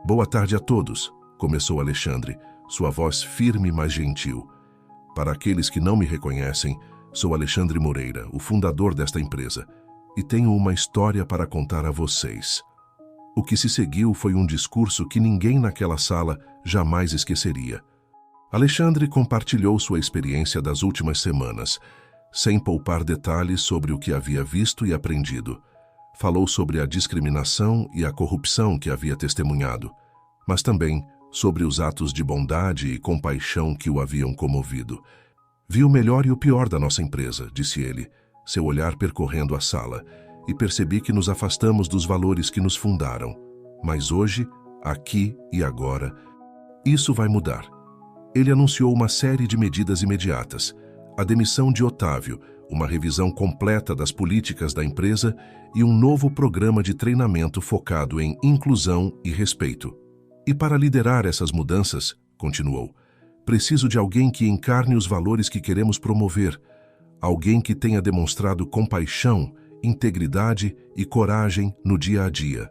Boa tarde a todos, começou Alexandre, sua voz firme mas gentil. Para aqueles que não me reconhecem, sou Alexandre Moreira, o fundador desta empresa, e tenho uma história para contar a vocês. O que se seguiu foi um discurso que ninguém naquela sala jamais esqueceria. Alexandre compartilhou sua experiência das últimas semanas, sem poupar detalhes sobre o que havia visto e aprendido. Falou sobre a discriminação e a corrupção que havia testemunhado, mas também sobre os atos de bondade e compaixão que o haviam comovido. Vi o melhor e o pior da nossa empresa, disse ele, seu olhar percorrendo a sala, e percebi que nos afastamos dos valores que nos fundaram. Mas hoje, aqui e agora, isso vai mudar. Ele anunciou uma série de medidas imediatas: a demissão de Otávio, uma revisão completa das políticas da empresa e um novo programa de treinamento focado em inclusão e respeito. E para liderar essas mudanças, continuou, preciso de alguém que encarne os valores que queremos promover, alguém que tenha demonstrado compaixão, integridade e coragem no dia a dia.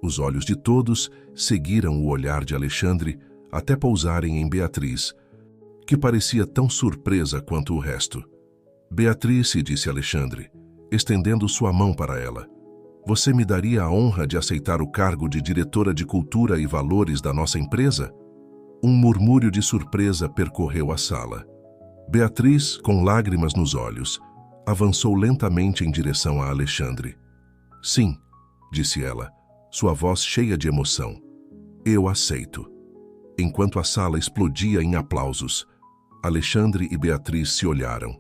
Os olhos de todos seguiram o olhar de Alexandre até pousarem em Beatriz, que parecia tão surpresa quanto o resto. Beatriz, disse Alexandre, estendendo sua mão para ela, você me daria a honra de aceitar o cargo de diretora de cultura e valores da nossa empresa? Um murmúrio de surpresa percorreu a sala. Beatriz, com lágrimas nos olhos, avançou lentamente em direção a Alexandre. Sim, disse ela, sua voz cheia de emoção. Eu aceito. Enquanto a sala explodia em aplausos, Alexandre e Beatriz se olharam,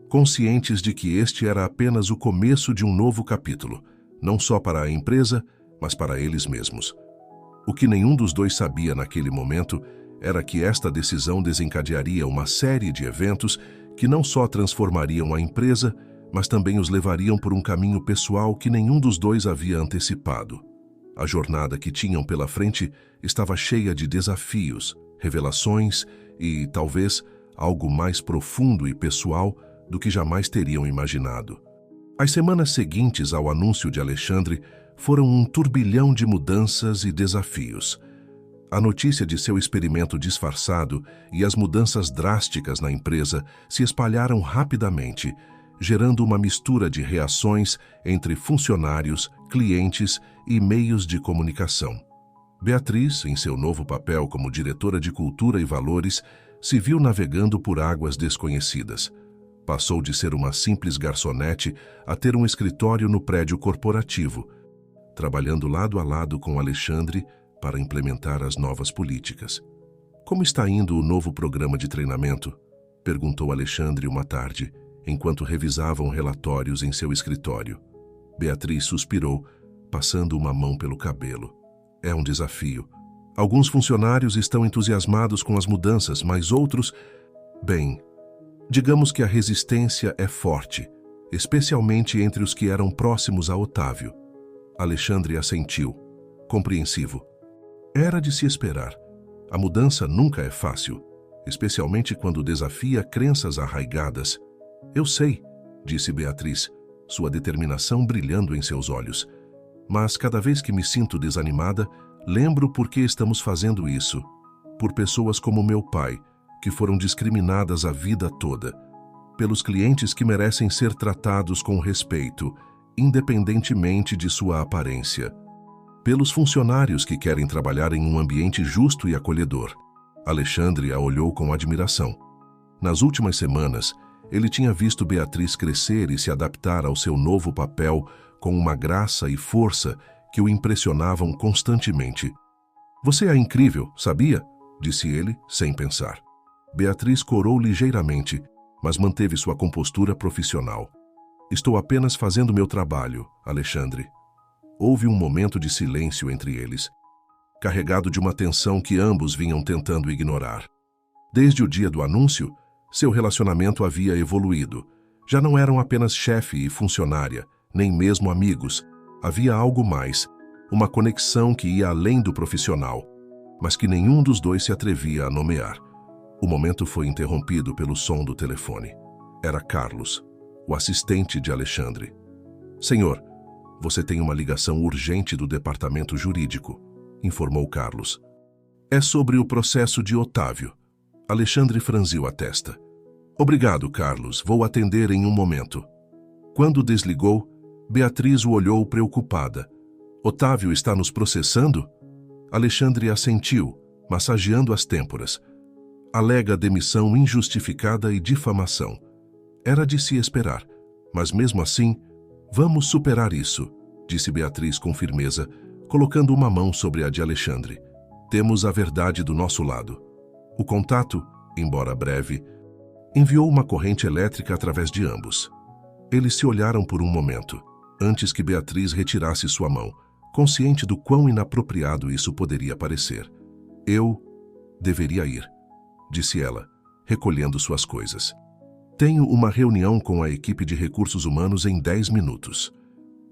conscientes de que este era apenas o começo de um novo capítulo, não só para a empresa, mas para eles mesmos. O que nenhum dos dois sabia naquele momento era que esta decisão desencadearia uma série de eventos que não só transformariam a empresa, mas também os levariam por um caminho pessoal que nenhum dos dois havia antecipado. A jornada que tinham pela frente estava cheia de desafios, revelações e, talvez, algo mais profundo e pessoal do que jamais teriam imaginado. As semanas seguintes ao anúncio de Alexandre foram um turbilhão de mudanças e desafios. A notícia de seu experimento disfarçado e as mudanças drásticas na empresa se espalharam rapidamente, gerando uma mistura de reações entre funcionários, clientes e meios de comunicação. Beatriz, em seu novo papel como diretora de cultura e valores, se viu navegando por águas desconhecidas. Passou de ser uma simples garçonete a ter um escritório no prédio corporativo, trabalhando lado a lado com Alexandre para implementar as novas políticas. Como está indo o novo programa de treinamento? Perguntou Alexandre uma tarde, enquanto revisavam relatórios em seu escritório. Beatriz suspirou, passando uma mão pelo cabelo. É um desafio. Alguns funcionários estão entusiasmados com as mudanças, mas outros... Bem, digamos que a resistência é forte, especialmente entre os que eram próximos a Otávio. Alexandre assentiu, compreensivo. Era de se esperar. A mudança nunca é fácil, especialmente quando desafia crenças arraigadas. Eu sei, disse Beatriz, sua determinação brilhando em seus olhos. Mas cada vez que me sinto desanimada, lembro por que estamos fazendo isso. Por pessoas como meu pai, que foram discriminadas a vida toda. Pelos clientes que merecem ser tratados com respeito, independentemente de sua aparência. Pelos funcionários que querem trabalhar em um ambiente justo e acolhedor. Alexandre a olhou com admiração. Nas últimas semanas, ele tinha visto Beatriz crescer e se adaptar ao seu novo papel com uma graça e força que o impressionavam constantemente. Você é incrível, sabia? Disse ele, sem pensar. Beatriz corou ligeiramente, mas manteve sua compostura profissional. Estou apenas fazendo meu trabalho, Alexandre. Houve um momento de silêncio entre eles, carregado de uma tensão que ambos vinham tentando ignorar. Desde o dia do anúncio, seu relacionamento havia evoluído. Já não eram apenas chefe e funcionária, nem mesmo amigos. Havia algo mais, uma conexão que ia além do profissional, mas que nenhum dos dois se atrevia a nomear. O momento foi interrompido pelo som do telefone. Era Carlos, o assistente de Alexandre. Senhor, você tem uma ligação urgente do departamento jurídico, informou Carlos. É sobre o processo de Otávio. Alexandre franziu a testa. Obrigado, Carlos, vou atender em um momento. Quando desligou, Beatriz o olhou preocupada. Otávio está nos processando? Alexandre assentiu, massageando as têmporas. Alega demissão injustificada e difamação. Era de se esperar, mas mesmo assim, vamos superar isso, disse Beatriz com firmeza, colocando uma mão sobre a de Alexandre. Temos a verdade do nosso lado. O contato, embora breve, enviou uma corrente elétrica através de ambos. Eles se olharam por um momento, antes que Beatriz retirasse sua mão, consciente do quão inapropriado isso poderia parecer. Eu deveria ir, disse ela, recolhendo suas coisas. Tenho uma reunião com a equipe de recursos humanos em 10 minutos.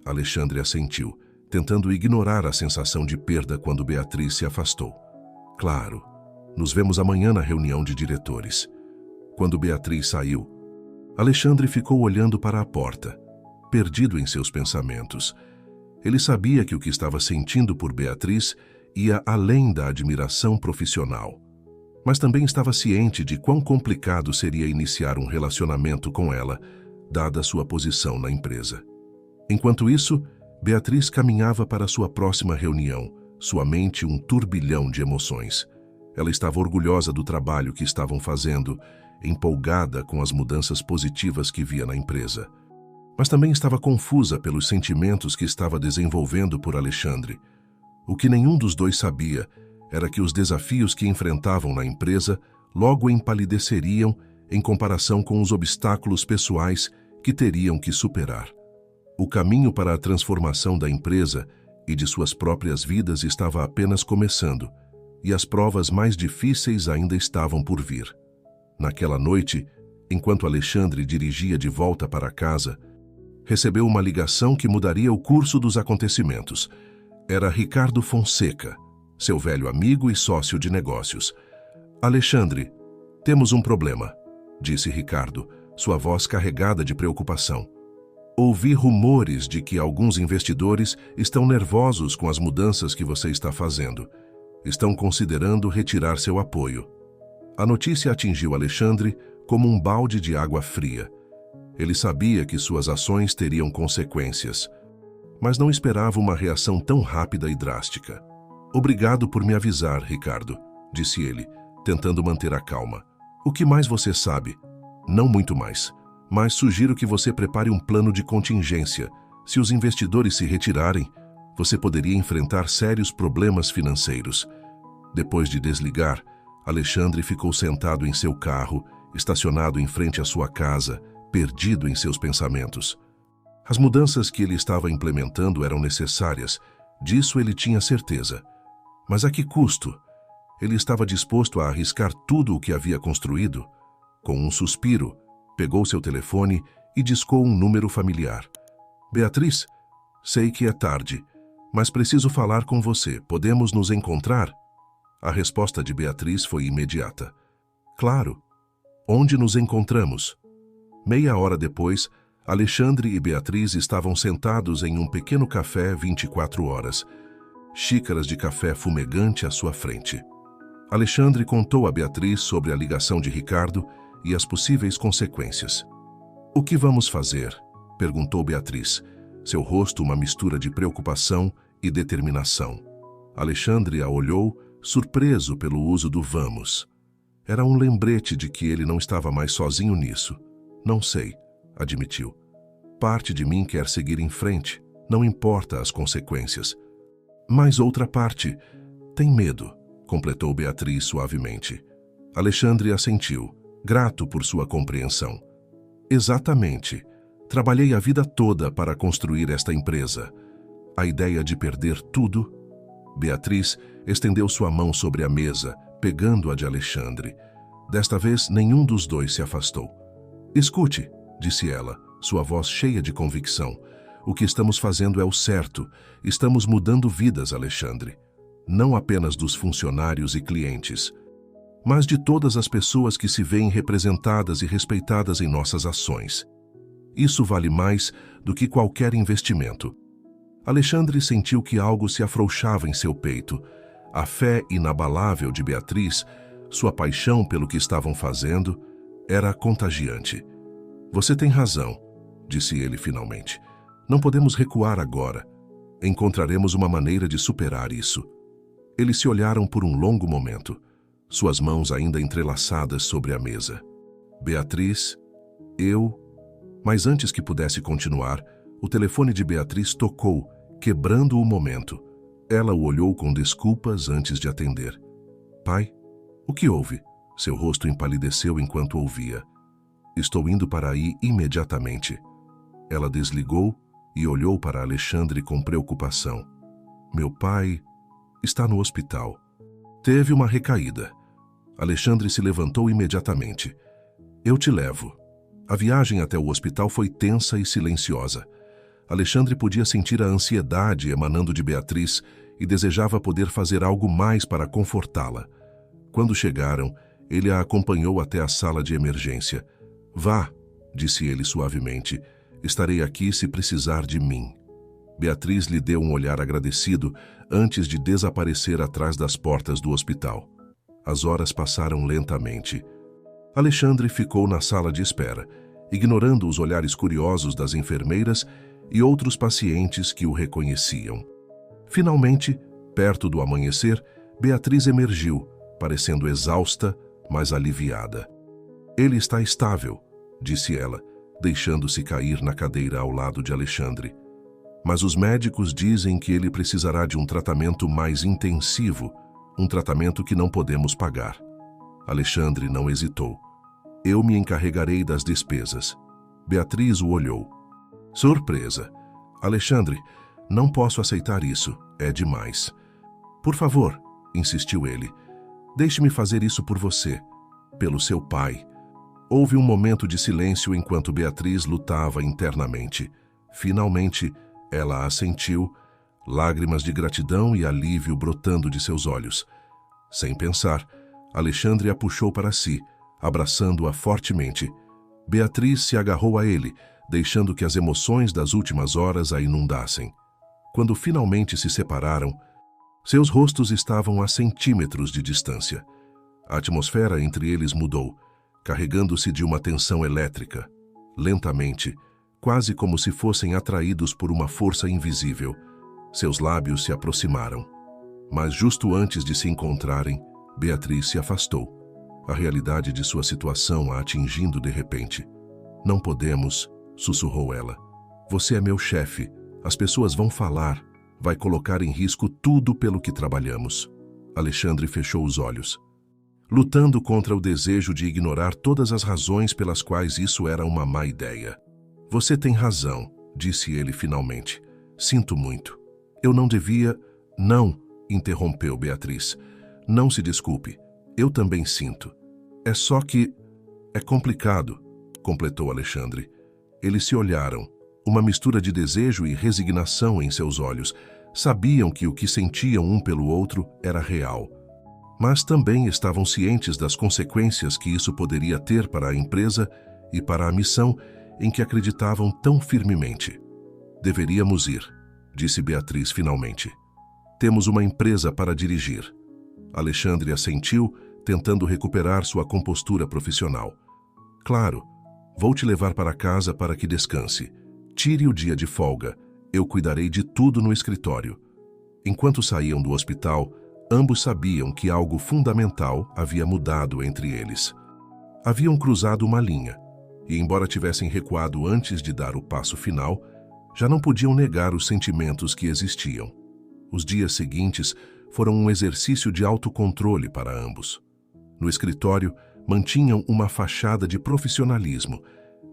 Alexandre assentiu, tentando ignorar a sensação de perda quando Beatriz se afastou. Claro, nos vemos amanhã na reunião de diretores. Quando Beatriz saiu, Alexandre ficou olhando para a porta, perdido em seus pensamentos. Ele sabia que o que estava sentindo por Beatriz ia além da admiração profissional, mas também estava ciente de quão complicado seria iniciar um relacionamento com ela, dada sua posição na empresa. Enquanto isso, Beatriz caminhava para sua próxima reunião, sua mente um turbilhão de emoções. Ela estava orgulhosa do trabalho que estavam fazendo, empolgada com as mudanças positivas que via na empresa. Mas também estava confusa pelos sentimentos que estava desenvolvendo por Alexandre. O que nenhum dos dois sabia era que os desafios que enfrentavam na empresa logo empalideceriam em comparação com os obstáculos pessoais que teriam que superar. O caminho para a transformação da empresa e de suas próprias vidas estava apenas começando, e as provas mais difíceis ainda estavam por vir. Naquela noite, enquanto Alexandre dirigia de volta para casa, recebeu uma ligação que mudaria o curso dos acontecimentos. Era Ricardo Fonseca, seu velho amigo e sócio de negócios. Alexandre, temos um problema, disse Ricardo, sua voz carregada de preocupação. Ouvi rumores de que alguns investidores estão nervosos com as mudanças que você está fazendo. Estão considerando retirar seu apoio. A notícia atingiu Alexandre como um balde de água fria. Ele sabia que suas ações teriam consequências, mas não esperava uma reação tão rápida e drástica. Obrigado por me avisar, Ricardo, disse ele, tentando manter a calma. O que mais você sabe? Não muito mais, mas sugiro que você prepare um plano de contingência. Se os investidores se retirarem, você poderia enfrentar sérios problemas financeiros. Depois de desligar, Alexandre ficou sentado em seu carro, estacionado em frente à sua casa, perdido em seus pensamentos. As mudanças que ele estava implementando eram necessárias, disso ele tinha certeza. Mas a que custo? Ele estava disposto a arriscar tudo o que havia construído? Com um suspiro, pegou seu telefone e discou um número familiar. Beatriz, sei que é tarde, mas preciso falar com você. Podemos nos encontrar? A resposta de Beatriz foi imediata. Claro. Onde nos encontramos? Meia hora depois, Alexandre e Beatriz estavam sentados em um pequeno café 24 horas. Xícaras de café fumegante à sua frente. Alexandre contou a Beatriz sobre a ligação de Ricardo e as possíveis consequências. O que vamos fazer? Perguntou Beatriz, seu rosto uma mistura de preocupação e determinação. Alexandre a olhou, surpreso pelo uso do vamos. Era um lembrete de que ele não estava mais sozinho nisso. Não sei, admitiu. Parte de mim quer seguir em frente, não importa as consequências. Mas outra parte tem medo, completou Beatriz suavemente. Alexandre assentiu, grato por sua compreensão. Exatamente. Trabalhei a vida toda para construir esta empresa. A ideia de perder tudo... Beatriz estendeu sua mão sobre a mesa, pegando a de Alexandre. Desta vez, nenhum dos dois se afastou. Escute, disse ela, sua voz cheia de convicção. O que estamos fazendo é o certo. Estamos mudando vidas, Alexandre. Não apenas dos funcionários e clientes, mas de todas as pessoas que se veem representadas e respeitadas em nossas ações. Isso vale mais do que qualquer investimento. Alexandre sentiu que algo se afrouxava em seu peito. A fé inabalável de Beatriz, sua paixão pelo que estavam fazendo, era contagiante. Você tem razão, disse ele finalmente. Não podemos recuar agora. Encontraremos uma maneira de superar isso. Eles se olharam por um longo momento, suas mãos ainda entrelaçadas sobre a mesa. Beatriz, eu... Mas antes que pudesse continuar, o telefone de Beatriz tocou, quebrando o momento. Ela o olhou com desculpas antes de atender. Pai, o que houve? Seu rosto empalideceu enquanto ouvia. Estou indo para aí imediatamente. Ela desligou e olhou para Alexandre com preocupação. Meu pai está no hospital. Teve uma recaída. Alexandre se levantou imediatamente. Eu te levo. A viagem até o hospital foi tensa e silenciosa. Alexandre podia sentir a ansiedade emanando de Beatriz e desejava poder fazer algo mais para confortá-la. Quando chegaram, ele a acompanhou até a sala de emergência. Vá, disse ele suavemente. Estarei aqui se precisar de mim. Beatriz lhe deu um olhar agradecido antes de desaparecer atrás das portas do hospital. As horas passaram lentamente. Alexandre ficou na sala de espera, ignorando os olhares curiosos das enfermeiras e outros pacientes que o reconheciam. Finalmente, perto do amanhecer, Beatriz emergiu, parecendo exausta, mas aliviada. Ele está estável, disse ela, deixando-se cair na cadeira ao lado de Alexandre. Mas os médicos dizem que ele precisará de um tratamento mais intensivo, um tratamento que não podemos pagar. Alexandre não hesitou. Eu me encarregarei das despesas. Beatriz o olhou. Surpresa. Alexandre, não posso aceitar isso. É demais. Por favor, insistiu ele. Deixe-me fazer isso por você. Pelo seu pai. Houve um momento de silêncio enquanto Beatriz lutava internamente. Finalmente, ela assentiu, lágrimas de gratidão e alívio brotando de seus olhos. Sem pensar, Alexandre a puxou para si, abraçando-a fortemente. Beatriz se agarrou a ele, deixando que as emoções das últimas horas a inundassem. Quando finalmente se separaram, seus rostos estavam a centímetros de distância. A atmosfera entre eles mudou, carregando-se de uma tensão elétrica. Lentamente, quase como se fossem atraídos por uma força invisível, seus lábios se aproximaram. Mas justo antes de se encontrarem, Beatriz se afastou, a realidade de sua situação a atingindo de repente. Não podemos, sussurrou ela. Você é meu chefe, as pessoas vão falar, vai colocar em risco tudo pelo que trabalhamos. Alexandre fechou os olhos, lutando contra o desejo de ignorar todas as razões pelas quais isso era uma má ideia. Você tem razão, disse ele finalmente. Sinto muito. Eu não devia... Não, interrompeu Beatriz. Não se desculpe. Eu também sinto. É só que... É complicado, completou Alexandre. Eles se olharam, uma mistura de desejo e resignação em seus olhos. Sabiam que o que sentiam um pelo outro era real. Mas também estavam cientes das consequências que isso poderia ter para a empresa e para a missão em que acreditavam tão firmemente. Deveríamos ir, disse Beatriz finalmente. Temos uma empresa para dirigir. Alexandre assentiu, tentando recuperar sua compostura profissional. Claro, vou te levar para casa para que descanse. Tire o dia de folga. Eu cuidarei de tudo no escritório. Enquanto saíam do hospital, ambos sabiam que algo fundamental havia mudado entre eles. Haviam cruzado uma linha, e embora tivessem recuado antes de dar o passo final, já não podiam negar os sentimentos que existiam. Os dias seguintes foram um exercício de autocontrole para ambos. No escritório, mantinham uma fachada de profissionalismo,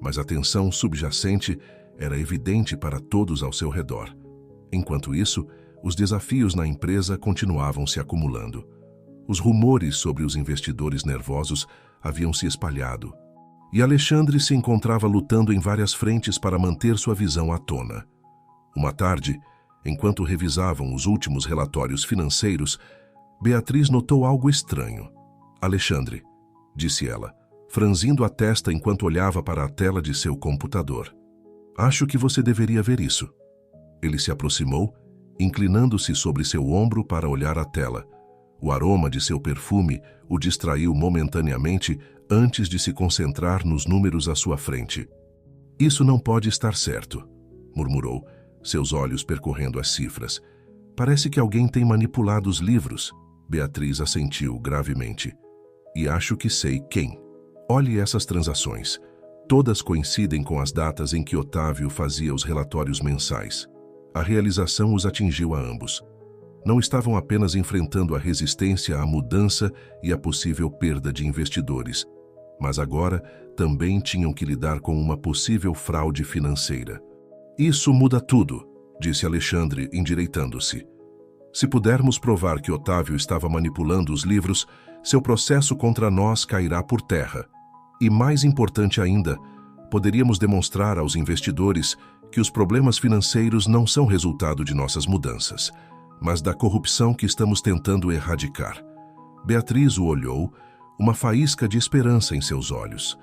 mas a tensão subjacente era evidente para todos ao seu redor. Enquanto isso, os desafios na empresa continuavam se acumulando. Os rumores sobre os investidores nervosos haviam se espalhado, e Alexandre se encontrava lutando em várias frentes para manter sua visão à tona. Uma tarde, enquanto revisavam os últimos relatórios financeiros, Beatriz notou algo estranho. Alexandre, disse ela, franzindo a testa enquanto olhava para a tela de seu computador. Acho que você deveria ver isso. Ele se aproximou, inclinando-se sobre seu ombro para olhar a tela. O aroma de seu perfume o distraiu momentaneamente antes de se concentrar nos números à sua frente. Isso não pode estar certo, murmurou, seus olhos percorrendo as cifras. Parece que alguém tem manipulado os livros. Beatriz assentiu gravemente. E acho que sei quem. Olhe essas transações. Todas coincidem com as datas em que Otávio fazia os relatórios mensais. A realização os atingiu a ambos. Não estavam apenas enfrentando a resistência à mudança e a possível perda de investidores, mas agora também tinham que lidar com uma possível fraude financeira. Isso muda tudo, disse Alexandre, endireitando-se. Se pudermos provar que Otávio estava manipulando os livros, seu processo contra nós cairá por terra. E mais importante ainda, poderíamos demonstrar aos investidores que os problemas financeiros não são resultado de nossas mudanças, mas da corrupção que estamos tentando erradicar. Beatriz o olhou, uma faísca de esperança em seus olhos.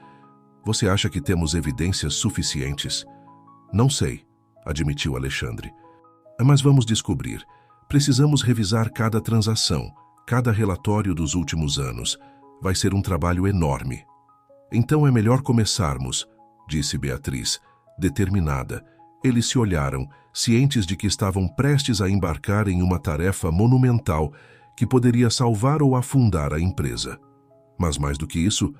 Você acha que temos evidências suficientes? Não sei, admitiu Alexandre. Mas vamos descobrir. Precisamos revisar cada transação, cada relatório dos últimos anos. Vai ser um trabalho enorme. Então é melhor começarmos, disse Beatriz, determinada. Eles se olharam, cientes de que estavam prestes a embarcar em uma tarefa monumental que poderia salvar ou afundar a empresa. Mas mais do que isso,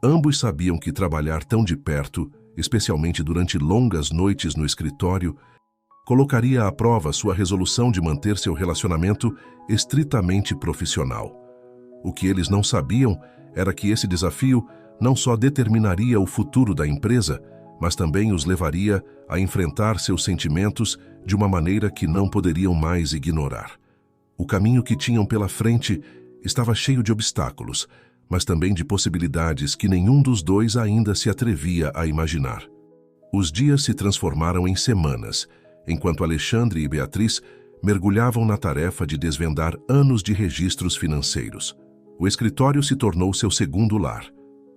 ambos sabiam que trabalhar tão de perto, especialmente durante longas noites no escritório, colocaria à prova sua resolução de manter seu relacionamento estritamente profissional. O que eles não sabiam era que esse desafio não só determinaria o futuro da empresa, mas também os levaria a enfrentar seus sentimentos de uma maneira que não poderiam mais ignorar. O caminho que tinham pela frente estava cheio de obstáculos, mas também de possibilidades que nenhum dos dois ainda se atrevia a imaginar. Os dias se transformaram em semanas, enquanto Alexandre e Beatriz mergulhavam na tarefa de desvendar anos de registros financeiros. O escritório se tornou seu segundo lar,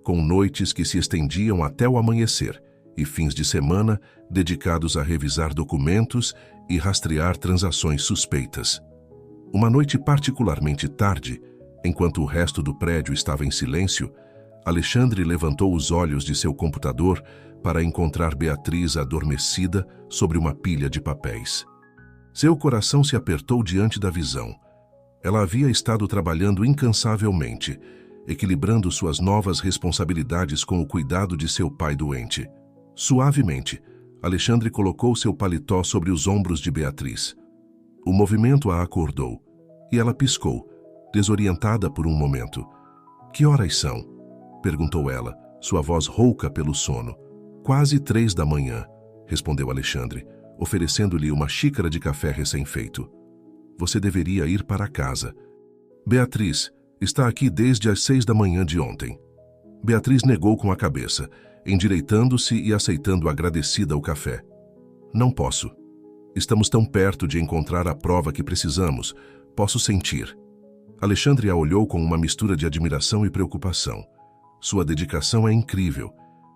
com noites que se estendiam até o amanhecer e fins de semana dedicados a revisar documentos e rastrear transações suspeitas. Uma noite particularmente tarde, enquanto o resto do prédio estava em silêncio, Alexandre levantou os olhos de seu computador para encontrar Beatriz adormecida sobre uma pilha de papéis. Seu coração se apertou diante da visão. Ela havia estado trabalhando incansavelmente, equilibrando suas novas responsabilidades com o cuidado de seu pai doente. Suavemente, Alexandre colocou seu paletó sobre os ombros de Beatriz. O movimento a acordou, e ela piscou, desorientada por um momento. — Que horas são? — perguntou ela, sua voz rouca pelo sono. — Quase 3 da manhã. respondeu Alexandre, oferecendo-lhe uma xícara de café recém-feito. Você deveria ir para casa. Beatriz está aqui desde as 6 da manhã de ontem. Beatriz negou com a cabeça, endireitando-se e aceitando agradecida o café. Não posso. Estamos tão perto de encontrar a prova que precisamos. Posso sentir. Alexandre a olhou com uma mistura de admiração e preocupação. Sua dedicação é incrível,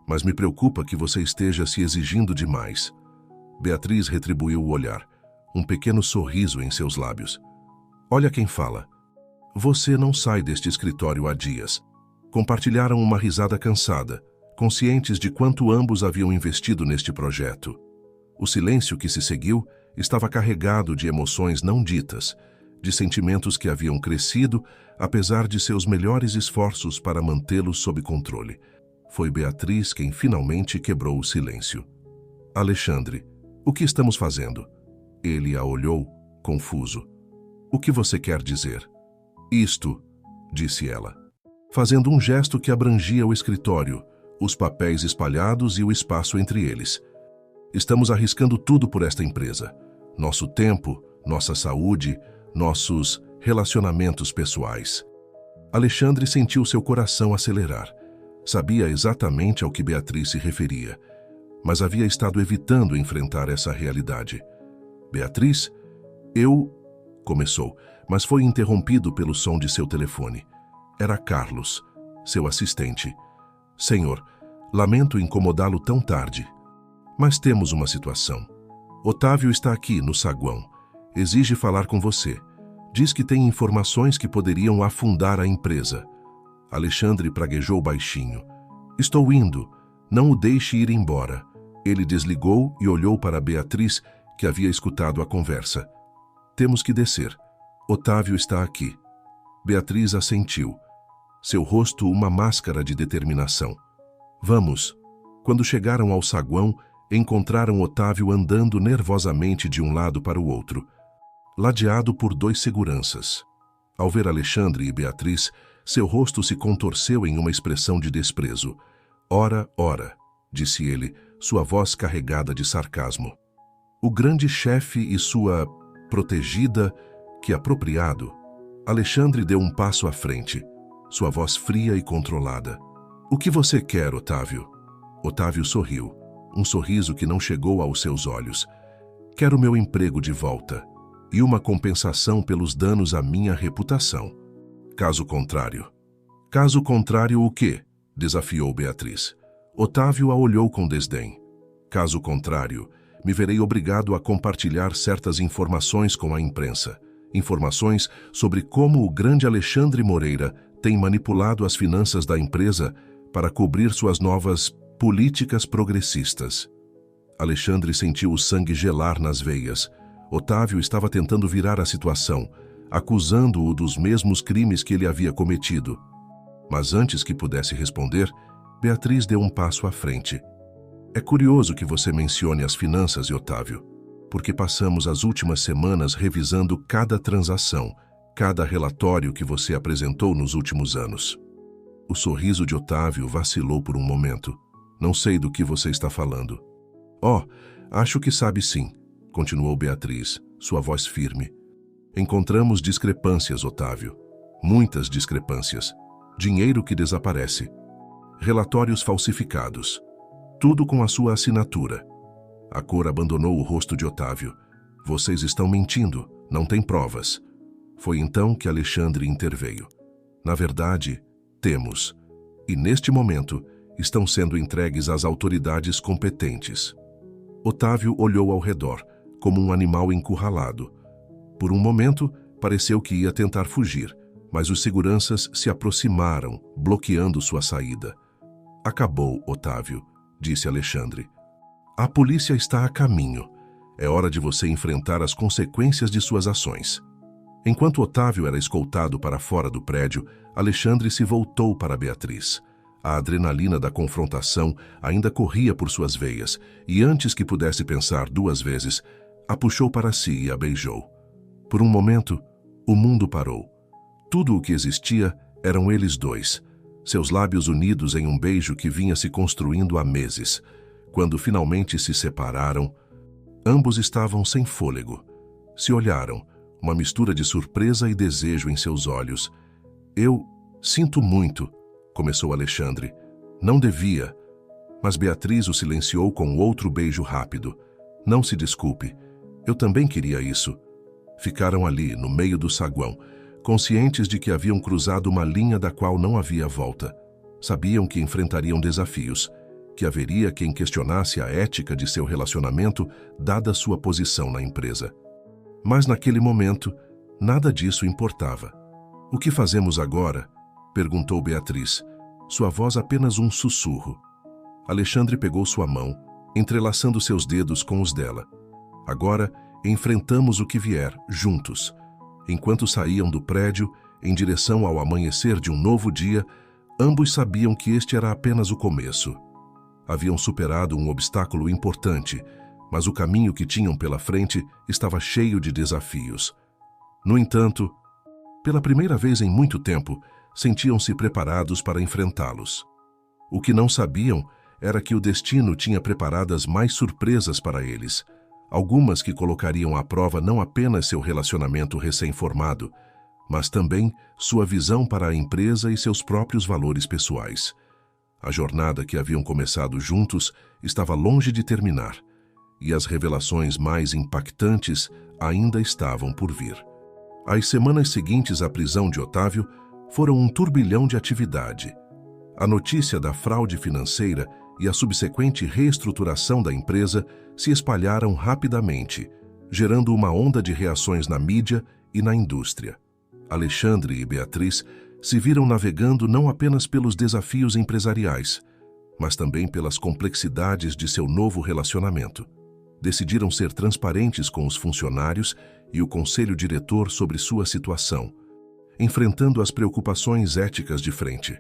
mas me preocupa que você esteja se exigindo demais. Beatriz retribuiu o olhar, um pequeno sorriso em seus lábios. Olha quem fala. Você não sai deste escritório há dias. Compartilharam uma risada cansada, conscientes de quanto ambos haviam investido neste projeto. O silêncio que se seguiu estava carregado de emoções não ditas, de sentimentos que haviam crescido, apesar de seus melhores esforços para mantê-los sob controle. Foi Beatriz quem finalmente quebrou o silêncio. Alexandre, o que estamos fazendo? Ele a olhou, confuso. O que você quer dizer? Isto, disse ela, fazendo um gesto que abrangia o escritório, os papéis espalhados e o espaço entre eles. Estamos arriscando tudo por esta empresa. Nosso tempo, nossa saúde, nossos relacionamentos pessoais. Alexandre sentiu seu coração acelerar. Sabia exatamente ao que Beatriz se referia, mas havia estado evitando enfrentar essa realidade. Beatriz, começou, mas foi interrompido pelo som de seu telefone. Era Carlos, seu assistente. Senhor, lamento incomodá-lo tão tarde, mas temos uma situação. Otávio está aqui no saguão. Exige falar com você. Diz que tem informações que poderiam afundar a empresa. Alexandre praguejou baixinho. Estou indo. Não o deixe ir embora. Ele desligou e olhou para Beatriz, que havia escutado a conversa. Temos que descer. Otávio está aqui. Beatriz assentiu. Seu rosto uma máscara de determinação. Vamos. Quando chegaram ao saguão, encontraram Otávio andando nervosamente de um lado para o outro, ladeado por 2 seguranças. Ao ver Alexandre e Beatriz, seu rosto se contorceu em uma expressão de desprezo. Ora, disse ele, sua voz carregada de sarcasmo. O grande chefe e sua protegida, que apropriado. Alexandre deu um passo à frente, sua voz fria e controlada. O que você quer, Otávio? Otávio sorriu, um sorriso que não chegou aos seus olhos. Quero meu emprego de volta e uma compensação pelos danos à minha reputação. Caso contrário. Caso contrário o quê? Desafiou Beatriz. Otávio a olhou com desdém. Caso contrário, me verei obrigado a compartilhar certas informações com a imprensa. Informações sobre como o grande Alexandre Moreira tem manipulado as finanças da empresa para cobrir suas novas políticas progressistas. Alexandre sentiu o sangue gelar nas veias. Otávio estava tentando virar a situação, acusando-o dos mesmos crimes que ele havia cometido. Mas antes que pudesse responder, Beatriz deu um passo à frente. É curioso que você mencione as finanças, Otávio, porque passamos as últimas semanas revisando cada transação, cada relatório que você apresentou nos últimos anos. O sorriso de Otávio vacilou por um momento. Não sei do que você está falando. Acho que sabe sim, continuou Beatriz, sua voz firme. Encontramos discrepâncias, Otávio. Muitas discrepâncias. Dinheiro que desaparece. Relatórios falsificados. Tudo com a sua assinatura. A cor abandonou o rosto de Otávio. Vocês estão mentindo, não tem provas. Foi então que Alexandre interveio. Na verdade, temos. E neste momento, estão sendo entregues às autoridades competentes. Otávio olhou ao redor, como um animal encurralado. Por um momento, pareceu que ia tentar fugir, mas os seguranças se aproximaram, bloqueando sua saída. Acabou, Otávio, disse Alexandre. A polícia está a caminho. É hora de você enfrentar as consequências de suas ações. Enquanto Otávio era escoltado para fora do prédio, Alexandre se voltou para Beatriz. A adrenalina da confrontação ainda corria por suas veias, e antes que pudesse pensar 2 vezes, a puxou para si e a beijou. Por um momento, o mundo parou. Tudo o que existia eram eles dois, seus lábios unidos em um beijo que vinha se construindo há meses. Quando finalmente se separaram, ambos estavam sem fôlego. Se olharam, uma mistura de surpresa e desejo em seus olhos. Eu sinto muito, começou Alexandre. Não devia. Mas Beatriz o silenciou com outro beijo rápido. Não se desculpe. Eu também queria isso. Ficaram ali, no meio do saguão, conscientes de que haviam cruzado uma linha da qual não havia volta. Sabiam que enfrentariam desafios, que haveria quem questionasse a ética de seu relacionamento, dada sua posição na empresa. Mas naquele momento, nada disso importava. O que fazemos agora? Perguntou Beatriz, sua voz apenas um sussurro. Alexandre pegou sua mão, entrelaçando seus dedos com os dela. Agora, enfrentamos o que vier, juntos. Enquanto saíam do prédio, em direção ao amanhecer de um novo dia, ambos sabiam que este era apenas o começo. Haviam superado um obstáculo importante, mas o caminho que tinham pela frente estava cheio de desafios. No entanto, pela primeira vez em muito tempo, sentiam-se preparados para enfrentá-los. O que não sabiam era que o destino tinha preparadas mais surpresas para eles, algumas que colocariam à prova não apenas seu relacionamento recém-formado, mas também sua visão para a empresa e seus próprios valores pessoais. A jornada que haviam começado juntos estava longe de terminar, e as revelações mais impactantes ainda estavam por vir. As semanas seguintes à prisão de Otávio foram um turbilhão de atividade. A notícia da fraude financeira e a subsequente reestruturação da empresa se espalharam rapidamente, gerando uma onda de reações na mídia e na indústria. Alexandre e Beatriz se viram navegando não apenas pelos desafios empresariais, mas também pelas complexidades de seu novo relacionamento. Decidiram ser transparentes com os funcionários e o conselho diretor sobre sua situação, enfrentando as preocupações éticas de frente.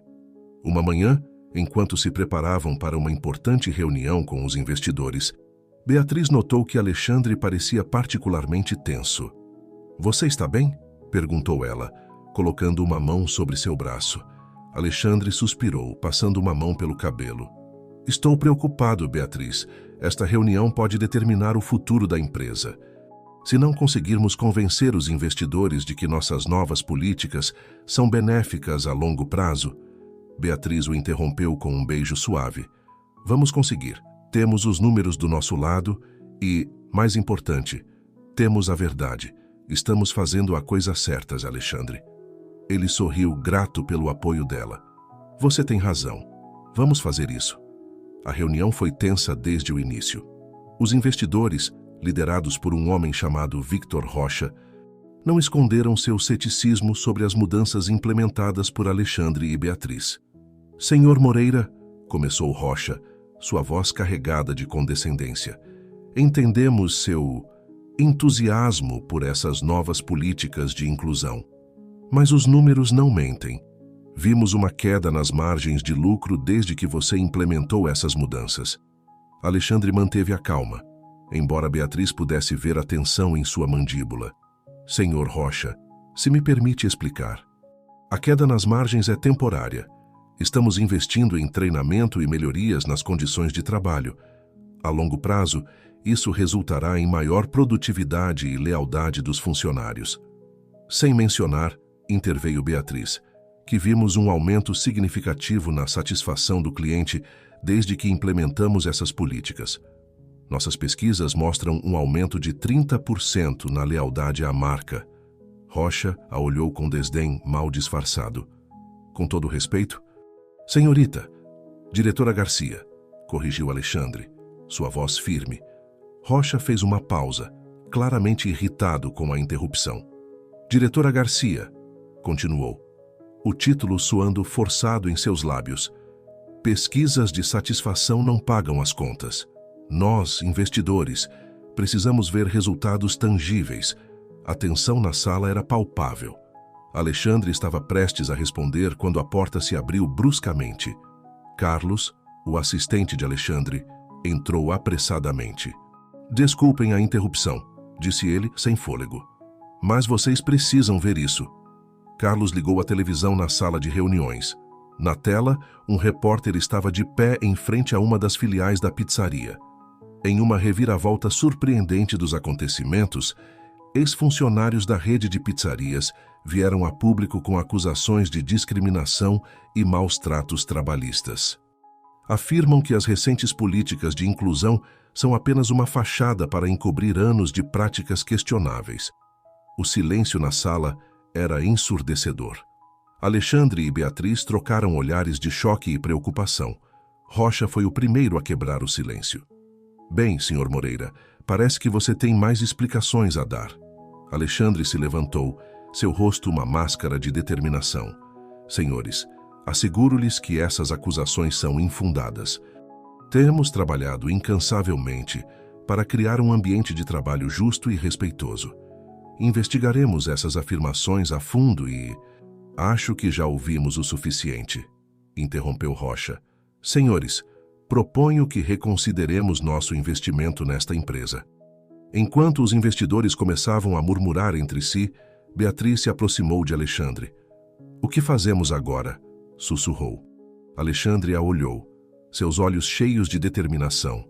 Uma manhã, enquanto se preparavam para uma importante reunião com os investidores, Beatriz notou que Alexandre parecia particularmente tenso. "Você está bem?" perguntou ela, colocando uma mão sobre seu braço. Alexandre suspirou, passando uma mão pelo cabelo. "Estou preocupado, Beatriz. Esta reunião pode determinar o futuro da empresa. Se não conseguirmos convencer os investidores de que nossas novas políticas são benéficas a longo prazo..." Beatriz o interrompeu com um beijo suave. "Vamos conseguir. Temos os números do nosso lado e, mais importante, temos a verdade. Estamos fazendo a coisa certa, Alexandre." Ele sorriu, grato pelo apoio dela. "Você tem razão. Vamos fazer isso." A reunião foi tensa desde o início. Os investidores, liderados por um homem chamado Victor Rocha, não esconderam seu ceticismo sobre as mudanças implementadas por Alexandre e Beatriz. "Senhor Moreira", começou Rocha, sua voz carregada de condescendência, "entendemos seu entusiasmo por essas novas políticas de inclusão. Mas os números não mentem. Vimos uma queda nas margens de lucro desde que você implementou essas mudanças." Alexandre manteve a calma, embora Beatriz pudesse ver a tensão em sua mandíbula. "Senhor Rocha, se me permite explicar. A queda nas margens é temporária. Estamos investindo em treinamento e melhorias nas condições de trabalho. A longo prazo, isso resultará em maior produtividade e lealdade dos funcionários." Sem mencionar, interveio Beatriz, que vimos um aumento significativo na satisfação do cliente desde que implementamos essas políticas. Nossas pesquisas mostram um aumento de 30% na lealdade à marca. Rocha a olhou com desdém mal disfarçado. "Com todo respeito?" "Senhorita, diretora Garcia", corrigiu Alexandre, sua voz firme. Rocha fez uma pausa, claramente irritado com a interrupção. "Diretora Garcia", continuou, o título soando forçado em seus lábios. "Pesquisas de satisfação não pagam as contas. Nós, investidores, precisamos ver resultados tangíveis." A tensão na sala era palpável. Alexandre estava prestes a responder quando a porta se abriu bruscamente. Carlos, o assistente de Alexandre, entrou apressadamente. "Desculpem a interrupção", disse ele, sem fôlego. "Mas vocês precisam ver isso." Carlos ligou a televisão na sala de reuniões. Na tela, um repórter estava de pé em frente a uma das filiais da pizzaria. Em uma reviravolta surpreendente dos acontecimentos, ex-funcionários da rede de pizzarias vieram a público com acusações de discriminação e maus tratos trabalhistas. Afirmam que as recentes políticas de inclusão são apenas uma fachada para encobrir anos de práticas questionáveis. O silêncio na sala era ensurdecedor. Alexandre e Beatriz trocaram olhares de choque e preocupação. Rocha foi o primeiro a quebrar o silêncio. Bem, Sr. Moreira, parece que você tem mais explicações a dar. Alexandre se levantou, seu rosto uma máscara de determinação. Senhores, asseguro-lhes que essas acusações são infundadas. Temos trabalhado incansavelmente para criar um ambiente de trabalho justo e respeitoso. Investigaremos essas afirmações a fundo e... Acho que já ouvimos o suficiente, interrompeu Rocha. Senhores, proponho que reconsideremos nosso investimento nesta empresa. Enquanto os investidores começavam a murmurar entre si, Beatriz se aproximou de Alexandre. O que fazemos agora? Sussurrou. Alexandre a olhou, seus olhos cheios de determinação.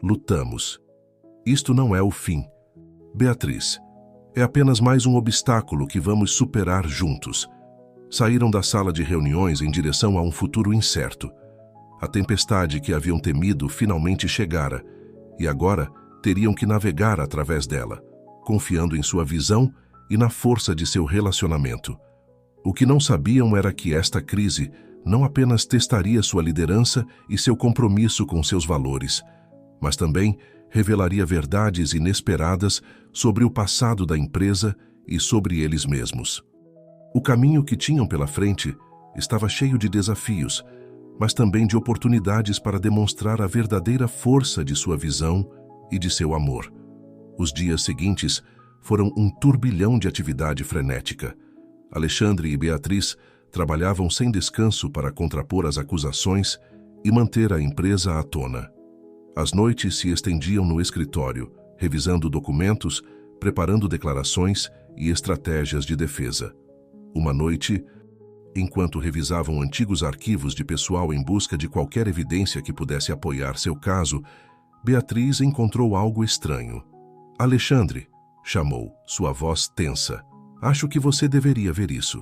Lutamos. Isto não é o fim. Beatriz, é apenas mais um obstáculo que vamos superar juntos. Saíram da sala de reuniões em direção a um futuro incerto. A tempestade que haviam temido finalmente chegara, e agora teriam que navegar através dela, confiando em sua visão e na força de seu relacionamento. O que não sabiam era que esta crise não apenas testaria sua liderança e seu compromisso com seus valores, mas também revelaria verdades inesperadas sobre o passado da empresa e sobre eles mesmos. O caminho que tinham pela frente estava cheio de desafios, mas também de oportunidades para demonstrar a verdadeira força de sua visão e de seu amor. Os dias seguintes foram um turbilhão de atividade frenética. Alexandre e Beatriz trabalhavam sem descanso para contrapor as acusações e manter a empresa à tona. As noites se estendiam no escritório, revisando documentos, preparando declarações e estratégias de defesa. Uma noite, enquanto revisavam antigos arquivos de pessoal em busca de qualquer evidência que pudesse apoiar seu caso, Beatriz encontrou algo estranho. Alexandre, chamou, sua voz tensa. Acho que você deveria ver isso.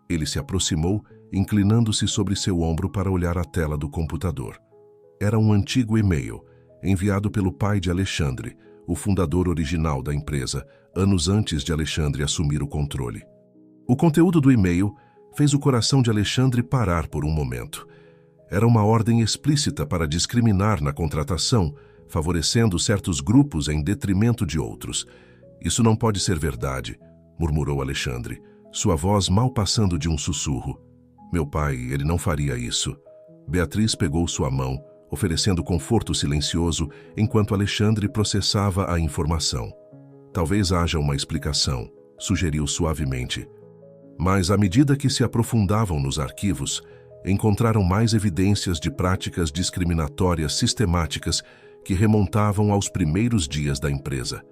Ele se aproximou, inclinando-se sobre seu ombro para olhar a tela do computador. Era um antigo e-mail, enviado pelo pai de Alexandre, o fundador original da empresa, anos antes de Alexandre assumir o controle. O conteúdo do e-mail fez o coração de Alexandre parar por um momento. Era uma ordem explícita para discriminar na contratação, favorecendo certos grupos em detrimento de outros. Isso não pode ser verdade, murmurou Alexandre, sua voz mal passando de um sussurro. Meu pai, ele não faria isso. Beatriz pegou sua mão, oferecendo conforto silencioso enquanto Alexandre processava a informação. Talvez haja uma explicação, sugeriu suavemente. Mas, à medida que se aprofundavam nos arquivos, encontraram mais evidências de práticas discriminatórias sistemáticas que remontavam aos primeiros dias da empresa.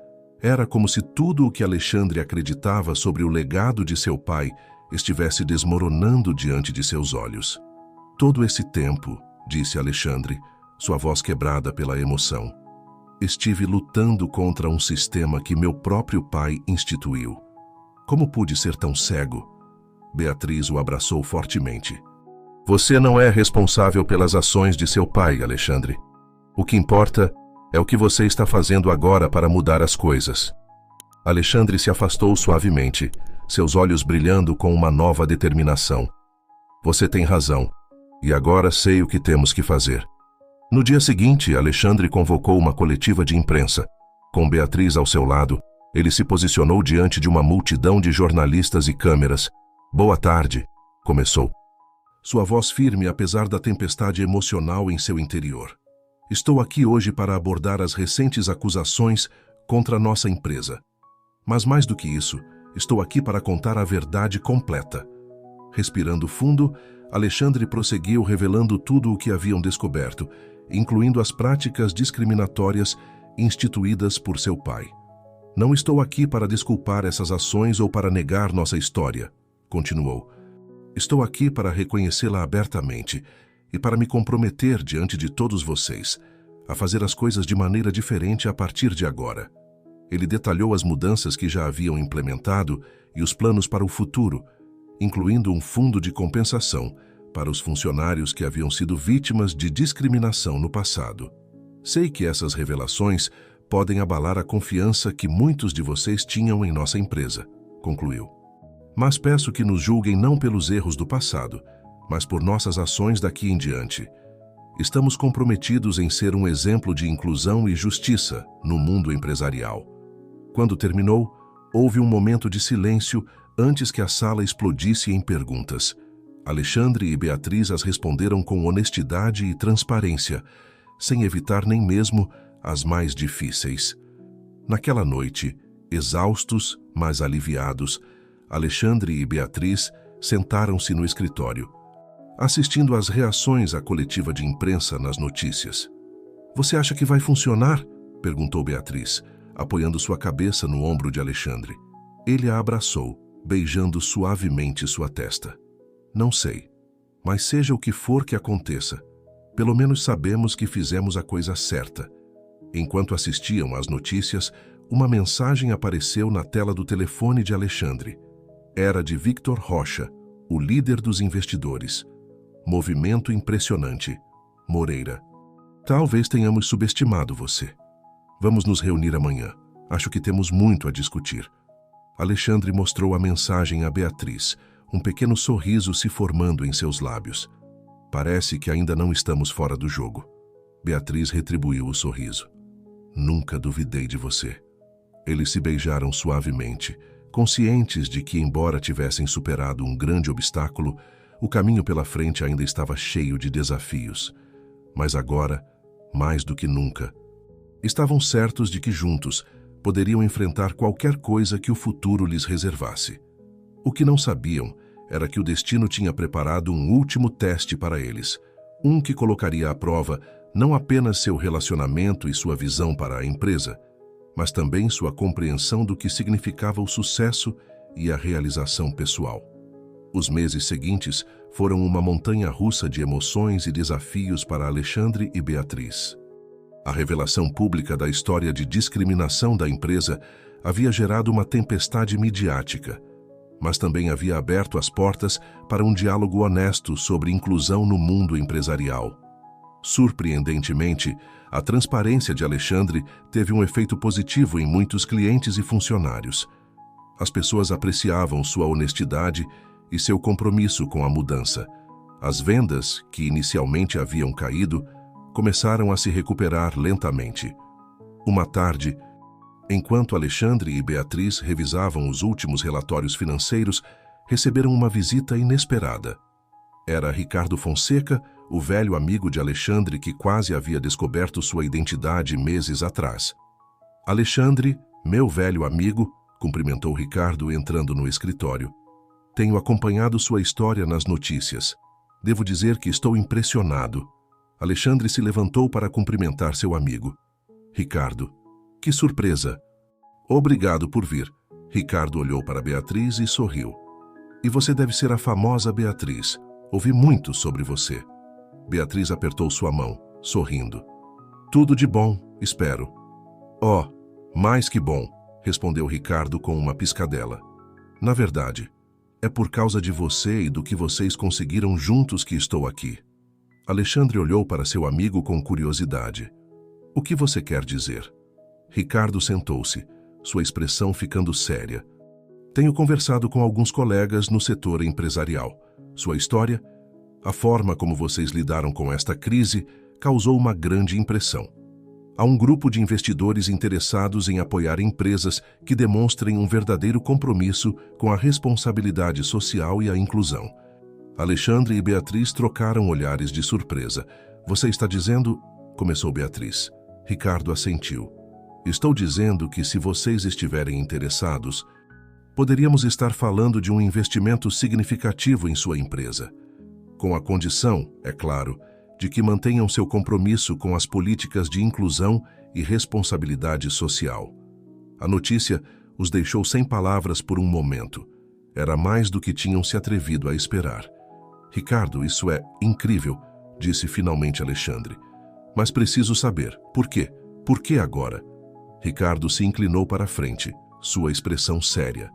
Era como se tudo o que Alexandre acreditava sobre o legado de seu pai estivesse desmoronando diante de seus olhos. Todo esse tempo, disse Alexandre, sua voz quebrada pela emoção, estive lutando contra um sistema que meu próprio pai instituiu. Como pude ser tão cego? Beatriz o abraçou fortemente. Você não é responsável pelas ações de seu pai, Alexandre. O que importa é o que você está fazendo agora para mudar as coisas. Alexandre se afastou suavemente, seus olhos brilhando com uma nova determinação. Você tem razão, e agora sei o que temos que fazer. No dia seguinte, Alexandre convocou uma coletiva de imprensa. Com Beatriz ao seu lado, ele se posicionou diante de uma multidão de jornalistas e câmeras. Boa tarde, começou. Sua voz firme apesar da tempestade emocional em seu interior. Estou aqui hoje para abordar as recentes acusações contra nossa empresa. Mas mais do que isso, estou aqui para contar a verdade completa. Respirando fundo, Alexandre prosseguiu revelando tudo o que haviam descoberto, incluindo as práticas discriminatórias instituídas por seu pai. Não estou aqui para desculpar essas ações ou para negar nossa história, continuou. Estou aqui para reconhecê-la abertamente e para me comprometer diante de todos vocês a fazer as coisas de maneira diferente a partir de agora. Ele detalhou as mudanças que já haviam implementado e os planos para o futuro, incluindo um fundo de compensação para os funcionários que haviam sido vítimas de discriminação no passado. Sei que essas revelações podem abalar a confiança que muitos de vocês tinham em nossa empresa, concluiu. Mas peço que nos julguem não pelos erros do passado, mas por nossas ações daqui em diante. Estamos comprometidos em ser um exemplo de inclusão e justiça no mundo empresarial. Quando terminou, houve um momento de silêncio antes que a sala explodisse em perguntas. Alexandre e Beatriz as responderam com honestidade e transparência, sem evitar nem mesmo as mais difíceis. Naquela noite, exaustos, mas aliviados, Alexandre e Beatriz sentaram-se no escritório, assistindo às reações à coletiva de imprensa nas notícias. "Você acha que vai funcionar?" perguntou Beatriz, apoiando sua cabeça no ombro de Alexandre. Ele a abraçou, beijando suavemente sua testa. "Não sei, mas seja o que for que aconteça, pelo menos sabemos que fizemos a coisa certa." Enquanto assistiam às notícias, uma mensagem apareceu na tela do telefone de Alexandre. Era de Victor Rocha, o líder dos investidores. "Movimento impressionante. Moreira. Talvez tenhamos subestimado você. Vamos nos reunir amanhã. Acho que temos muito a discutir." Alexandre mostrou a mensagem a Beatriz, um pequeno sorriso se formando em seus lábios. "Parece que ainda não estamos fora do jogo." Beatriz retribuiu o sorriso. "Nunca duvidei de você." Eles se beijaram suavemente, conscientes de que, embora tivessem superado um grande obstáculo, o caminho pela frente ainda estava cheio de desafios. Mas agora, mais do que nunca, estavam certos de que juntos poderiam enfrentar qualquer coisa que o futuro lhes reservasse. O que não sabiam era que o destino tinha preparado um último teste para eles, um que colocaria à prova não apenas seu relacionamento e sua visão para a empresa, mas também sua compreensão do que significava o sucesso e a realização pessoal. Os meses seguintes foram uma montanha-russa de emoções e desafios para Alexandre e Beatriz. A revelação pública da história de discriminação da empresa havia gerado uma tempestade midiática, mas também havia aberto as portas para um diálogo honesto sobre inclusão no mundo empresarial. Surpreendentemente, a transparência de Alexandre teve um efeito positivo em muitos clientes e funcionários. As pessoas apreciavam sua honestidade e seu compromisso com a mudança. As vendas, que inicialmente haviam caído, começaram a se recuperar lentamente. Uma tarde, enquanto Alexandre e Beatriz revisavam os últimos relatórios financeiros, receberam uma visita inesperada. Era Ricardo Fonseca, o velho amigo de Alexandre que quase havia descoberto sua identidade meses atrás. "Alexandre, meu velho amigo", cumprimentou Ricardo entrando no escritório. "Tenho acompanhado sua história nas notícias. Devo dizer que estou impressionado." Alexandre se levantou para cumprimentar seu amigo. "Ricardo, que surpresa!" "Obrigado por vir." Ricardo olhou para Beatriz e sorriu. "E você deve ser a famosa Beatriz. Ouvi muito sobre você." Beatriz apertou sua mão, sorrindo. "Tudo de bom, espero." "Oh, mais que bom", respondeu Ricardo com uma piscadela. "Na verdade, é por causa de você e do que vocês conseguiram juntos que estou aqui." Alexandre olhou para seu amigo com curiosidade. "O que você quer dizer?" Ricardo sentou-se, sua expressão ficando séria. "Tenho conversado com alguns colegas no setor empresarial. Sua história, a forma como vocês lidaram com esta crise, causou uma grande impressão. Há um grupo de investidores interessados em apoiar empresas que demonstrem um verdadeiro compromisso com a responsabilidade social e a inclusão." Alexandre e Beatriz trocaram olhares de surpresa. "Você está dizendo..." começou Beatriz. Ricardo assentiu. "Estou dizendo que, se vocês estiverem interessados, poderíamos estar falando de um investimento significativo em sua empresa. Com a condição, é claro, de que mantenham seu compromisso com as políticas de inclusão e responsabilidade social." A notícia os deixou sem palavras por um momento. Era mais do que tinham se atrevido a esperar. Ricardo, isso é incrível, disse finalmente Alexandre. Mas preciso saber, por quê? Por que agora? Ricardo se inclinou para a frente, sua expressão séria.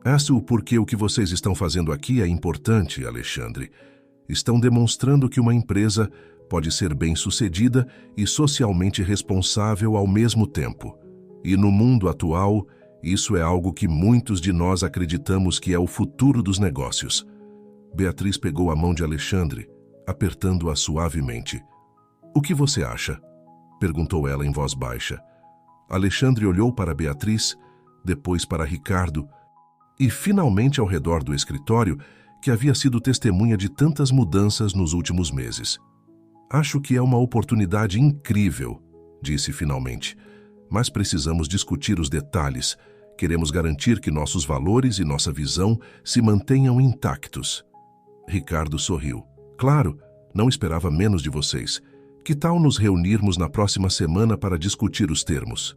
Esse o porquê o que vocês estão fazendo aqui é importante, Alexandre. Estão demonstrando que uma empresa pode ser bem-sucedida e socialmente responsável ao mesmo tempo. E no mundo atual, isso é algo que muitos de nós acreditamos que é o futuro dos negócios. Beatriz pegou a mão de Alexandre, apertando-a suavemente. O que você acha? Perguntou ela em voz baixa. Alexandre olhou para Beatriz, depois para Ricardo, e finalmente ao redor do escritório, que havia sido testemunha de tantas mudanças nos últimos meses. Acho que é uma oportunidade incrível, disse finalmente, mas precisamos discutir os detalhes. Queremos garantir que nossos valores e nossa visão se mantenham intactos. Ricardo sorriu. Claro, não esperava menos de vocês. Que tal nos reunirmos na próxima semana para discutir os termos?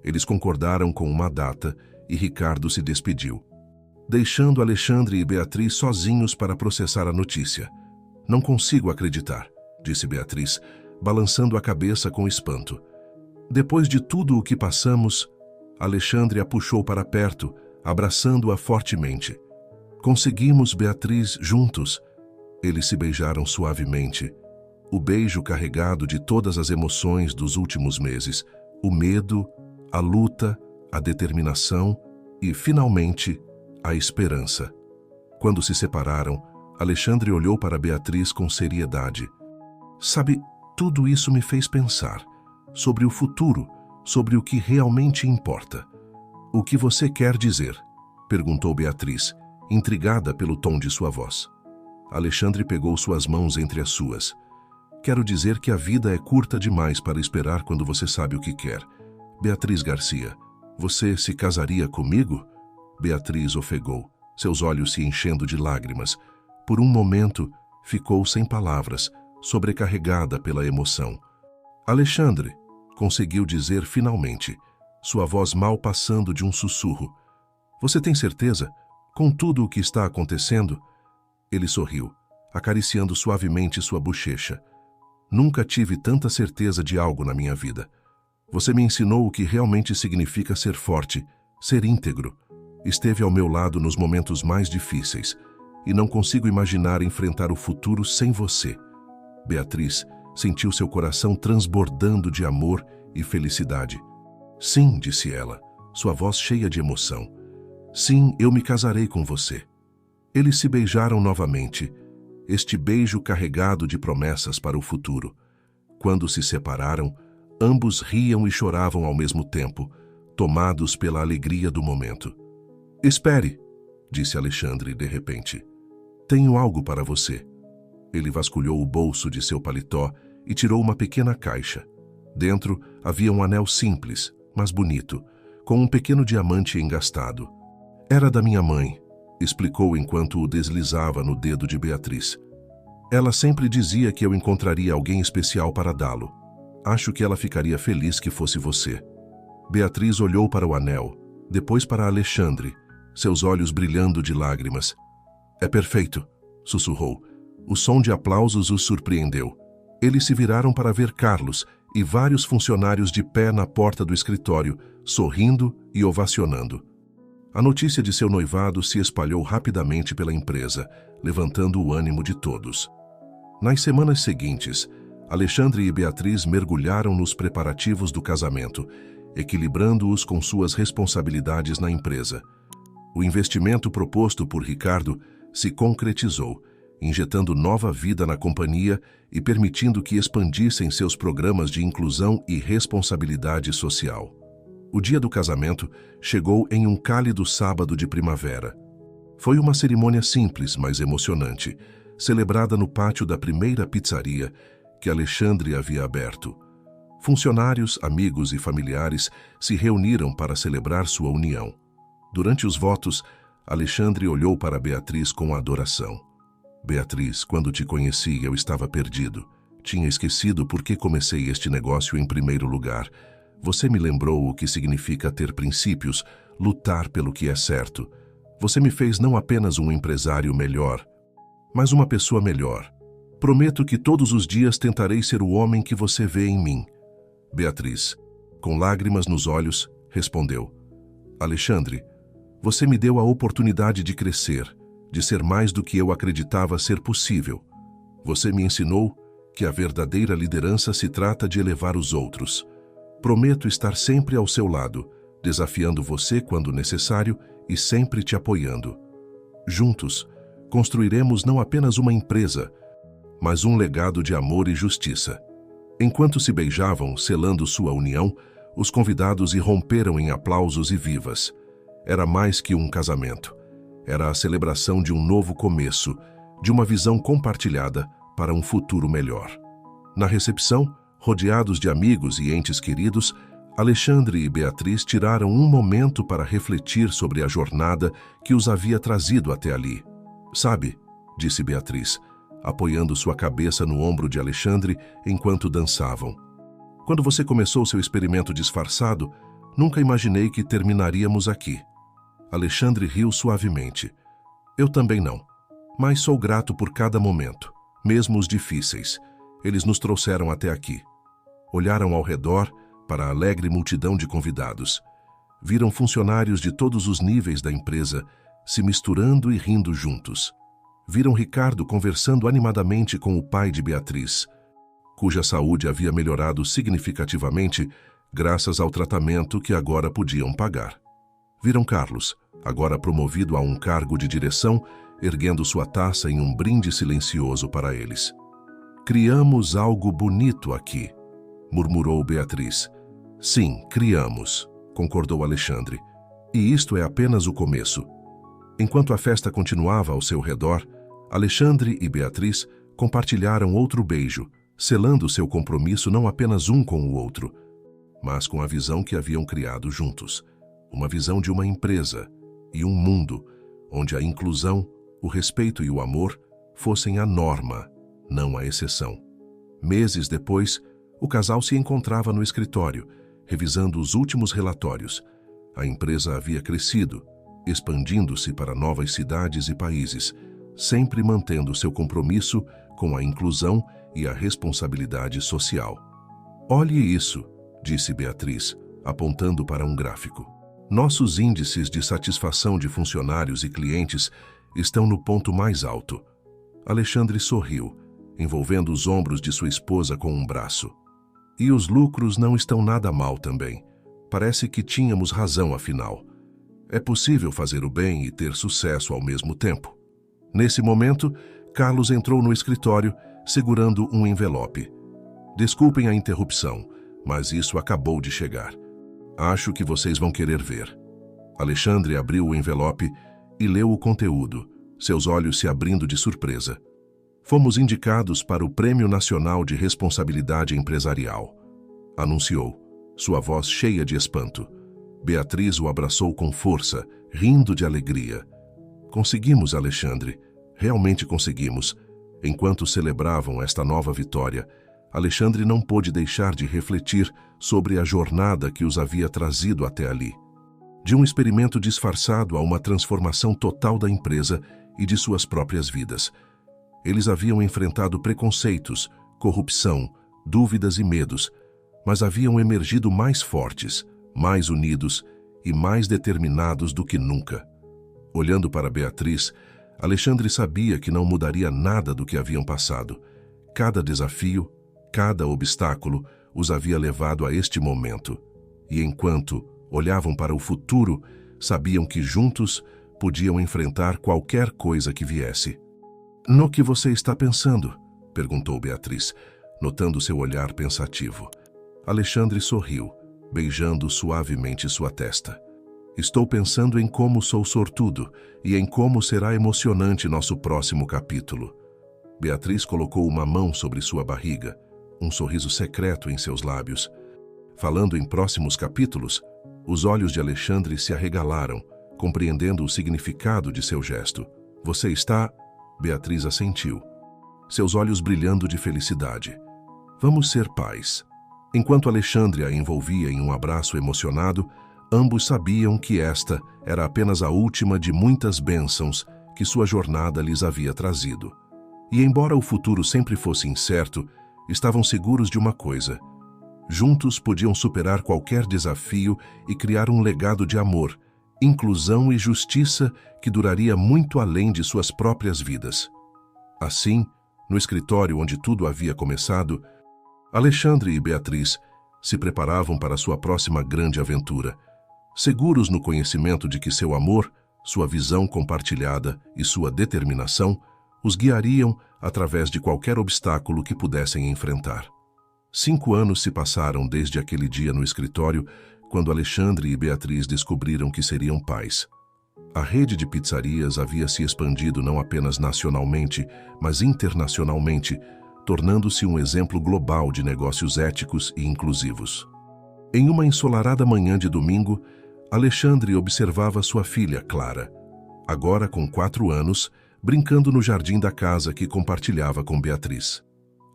Eles concordaram com uma data e Ricardo se despediu, deixando Alexandre e Beatriz sozinhos para processar a notícia. Não consigo acreditar, disse Beatriz, balançando a cabeça com espanto. Depois de tudo o que passamos, Alexandre a puxou para perto, abraçando-a fortemente. Conseguimos, Beatriz, juntos. Eles se beijaram suavemente. O beijo carregado de todas as emoções dos últimos meses, o medo, a luta, a determinação e, finalmente, a esperança. Quando se separaram, Alexandre olhou para Beatriz com seriedade. Sabe, tudo isso me fez pensar sobre o futuro, sobre o que realmente importa. O que você quer dizer? Perguntou Beatriz, intrigada pelo tom de sua voz. Alexandre pegou suas mãos entre as suas. Quero dizer que a vida é curta demais para esperar quando você sabe o que quer. Beatriz Garcia, você se casaria comigo? Beatriz ofegou, seus olhos se enchendo de lágrimas. Por um momento, ficou sem palavras, sobrecarregada pela emoção. Alexandre, conseguiu dizer finalmente, sua voz mal passando de um sussurro. Você tem certeza? Com tudo o que está acontecendo? Ele sorriu, acariciando suavemente sua bochecha. Nunca tive tanta certeza de algo na minha vida. Você me ensinou o que realmente significa ser forte, ser íntegro. Esteve ao meu lado nos momentos mais difíceis e não consigo imaginar enfrentar o futuro sem você. Beatriz sentiu seu coração transbordando de amor e felicidade. Sim, disse ela, sua voz cheia de emoção. Sim, eu me casarei com você. Eles se beijaram novamente, este beijo carregado de promessas para o futuro. Quando se separaram, ambos riam e choravam ao mesmo tempo, tomados pela alegria do momento. Espere, disse Alexandre de repente. Tenho algo para você. Ele vasculhou o bolso de seu paletó e tirou uma pequena caixa. Dentro havia um anel simples, mas bonito, com um pequeno diamante engastado. Era da minha mãe, explicou enquanto o deslizava no dedo de Beatriz. Ela sempre dizia que eu encontraria alguém especial para dá-lo. Acho que ela ficaria feliz que fosse você. Beatriz olhou para o anel, depois para Alexandre, seus olhos brilhando de lágrimas. É perfeito, sussurrou. O som de aplausos os surpreendeu. Eles se viraram para ver Carlos e vários funcionários de pé na porta do escritório, sorrindo e ovacionando. A notícia de seu noivado se espalhou rapidamente pela empresa, levantando o ânimo de todos. Nas semanas seguintes, Alexandre e Beatriz mergulharam nos preparativos do casamento, equilibrando-os com suas responsabilidades na empresa. O investimento proposto por Ricardo se concretizou, injetando nova vida na companhia e permitindo que expandissem seus programas de inclusão e responsabilidade social. O dia do casamento chegou em um cálido sábado de primavera. Foi uma cerimônia simples, mas emocionante, celebrada no pátio da primeira pizzaria que Alexandre havia aberto. Funcionários, amigos e familiares se reuniram para celebrar sua união. Durante os votos, Alexandre olhou para Beatriz com adoração. Beatriz, quando te conheci, eu estava perdido. Tinha esquecido por que comecei este negócio em primeiro lugar. Você me lembrou o que significa ter princípios, lutar pelo que é certo. Você me fez não apenas um empresário melhor, mas uma pessoa melhor. Prometo que todos os dias tentarei ser o homem que você vê em mim. Beatriz, com lágrimas nos olhos, respondeu: Alexandre, você me deu a oportunidade de crescer, de ser mais do que eu acreditava ser possível. Você me ensinou que a verdadeira liderança se trata de elevar os outros. Prometo estar sempre ao seu lado, desafiando você quando necessário e sempre te apoiando. Juntos, construiremos não apenas uma empresa, mas um legado de amor e justiça. Enquanto se beijavam, selando sua união, os convidados irromperam em aplausos e vivas. Era mais que um casamento. Era a celebração de um novo começo, de uma visão compartilhada para um futuro melhor. Na recepção, rodeados de amigos e entes queridos, Alexandre e Beatriz tiraram um momento para refletir sobre a jornada que os havia trazido até ali. Sabe, disse Beatriz, apoiando sua cabeça no ombro de Alexandre enquanto dançavam. Quando você começou seu experimento disfarçado, nunca imaginei que terminaríamos aqui. Alexandre riu suavemente. Eu também não. Mas sou grato por cada momento, mesmo os difíceis. Eles nos trouxeram até aqui. Olharam ao redor para a alegre multidão de convidados. Viram funcionários de todos os níveis da empresa se misturando e rindo juntos. Viram Ricardo conversando animadamente com o pai de Beatriz, cuja saúde havia melhorado significativamente graças ao tratamento que agora podiam pagar. Viram Carlos, agora promovido a um cargo de direção, erguendo sua taça em um brinde silencioso para eles. Criamos algo bonito aqui, murmurou Beatriz. Sim, criamos, concordou Alexandre. E isto é apenas o começo. Enquanto a festa continuava ao seu redor, Alexandre e Beatriz compartilharam outro beijo, selando seu compromisso não apenas um com o outro, mas com a visão que haviam criado juntos. Uma visão de uma empresa e um mundo onde a inclusão, o respeito e o amor fossem a norma, não a exceção. Meses depois, o casal se encontrava no escritório, revisando os últimos relatórios. A empresa havia crescido, expandindo-se para novas cidades e países, sempre mantendo seu compromisso com a inclusão e a responsabilidade social. Olhe isso, disse Beatriz, apontando para um gráfico. Nossos índices de satisfação de funcionários e clientes estão no ponto mais alto. Alexandre sorriu, envolvendo os ombros de sua esposa com um braço. E os lucros não estão nada mal também. Parece que tínhamos razão, afinal. É possível fazer o bem e ter sucesso ao mesmo tempo. Nesse momento, Carlos entrou no escritório, segurando um envelope. Desculpem a interrupção, mas isso acabou de chegar. Acho que vocês vão querer ver. Alexandre abriu o envelope e leu o conteúdo, seus olhos se abrindo de surpresa. Fomos indicados para o Prêmio Nacional de Responsabilidade Empresarial, anunciou, sua voz cheia de espanto. Beatriz o abraçou com força, rindo de alegria. Conseguimos, Alexandre. Realmente conseguimos. Enquanto celebravam esta nova vitória, Alexandre não pôde deixar de refletir sobre a jornada que os havia trazido até ali. De um experimento disfarçado a uma transformação total da empresa e de suas próprias vidas. Eles haviam enfrentado preconceitos, corrupção, dúvidas e medos, mas haviam emergido mais fortes, mais unidos e mais determinados do que nunca. Olhando para Beatriz, Alexandre sabia que não mudaria nada do que haviam passado. Cada desafio, cada obstáculo os havia levado a este momento. E enquanto olhavam para o futuro, sabiam que juntos podiam enfrentar qualquer coisa que viesse. No que você está pensando? Perguntou Beatriz, notando seu olhar pensativo. Alexandre sorriu, beijando suavemente sua testa. Estou pensando em como sou sortudo e em como será emocionante nosso próximo capítulo. Beatriz colocou uma mão sobre sua barriga, um sorriso secreto em seus lábios. Falando em próximos capítulos, os olhos de Alexandre se arregalaram, compreendendo o significado de seu gesto. Você está... Beatriz assentiu, seus olhos brilhando de felicidade. Vamos ser pais. Enquanto Alexandre a envolvia em um abraço emocionado, Ambos sabiam que esta era apenas a última de muitas bênçãos que sua jornada lhes havia trazido. E embora o futuro sempre fosse incerto, estavam seguros de uma coisa: juntos podiam superar qualquer desafio e criar um legado de amor, inclusão e justiça que duraria muito além de suas próprias vidas. Assim, no escritório onde tudo havia começado, Alexandre e Beatriz se preparavam para sua próxima grande aventura, seguros no conhecimento de que seu amor, sua visão compartilhada e sua determinação os guiariam através de qualquer obstáculo que pudessem enfrentar. 5 anos se passaram desde aquele dia no escritório, quando Alexandre e Beatriz descobriram que seriam pais. A rede de pizzarias havia se expandido não apenas nacionalmente, mas internacionalmente, tornando-se um exemplo global de negócios éticos e inclusivos. Em uma ensolarada manhã de domingo, Alexandre observava sua filha, Clara, agora com 4 anos, brincando no jardim da casa que compartilhava com Beatriz.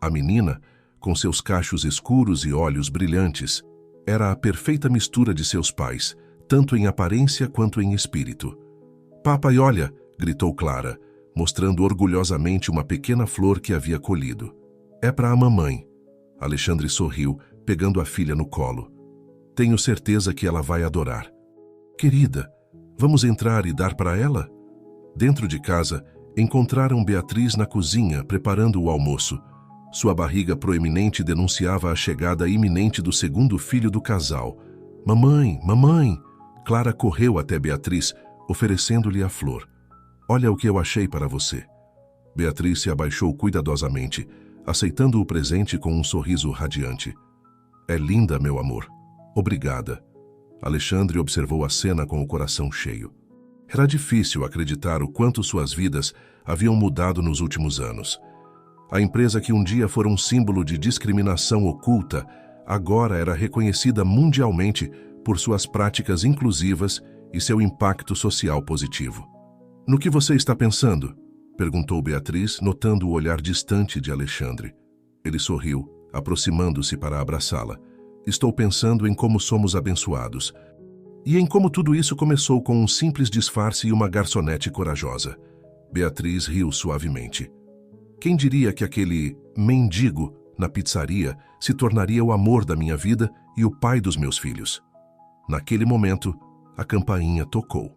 A menina, com seus cachos escuros e olhos brilhantes, era a perfeita mistura de seus pais, tanto em aparência quanto em espírito. "Papai, olha!" gritou Clara, mostrando orgulhosamente uma pequena flor que havia colhido. "É para a mamãe." Alexandre sorriu, pegando a filha no colo. "Tenho certeza que ela vai adorar." "Querida, vamos entrar e dar para ela?" Dentro de casa, encontraram Beatriz na cozinha, preparando o almoço. Sua barriga proeminente denunciava a chegada iminente do segundo filho do casal. "Mamãe, mamãe!" Clara correu até Beatriz, oferecendo-lhe a flor. "Olha o que eu achei para você." Beatriz se abaixou cuidadosamente, aceitando o presente com um sorriso radiante. "É linda, meu amor. Obrigada." Alexandre observou a cena com o coração cheio. Era difícil acreditar o quanto suas vidas haviam mudado nos últimos anos. A empresa que um dia fora um símbolo de discriminação oculta, agora era reconhecida mundialmente por suas práticas inclusivas e seu impacto social positivo. "No que você está pensando?" perguntou Beatriz, notando o olhar distante de Alexandre. Ele sorriu, aproximando-se para abraçá-la. "Estou pensando em como somos abençoados. E em como tudo isso começou com um simples disfarce e uma garçonete corajosa." Beatriz riu suavemente. "Quem diria que aquele mendigo na pizzaria se tornaria o amor da minha vida e o pai dos meus filhos?" Naquele momento, a campainha tocou.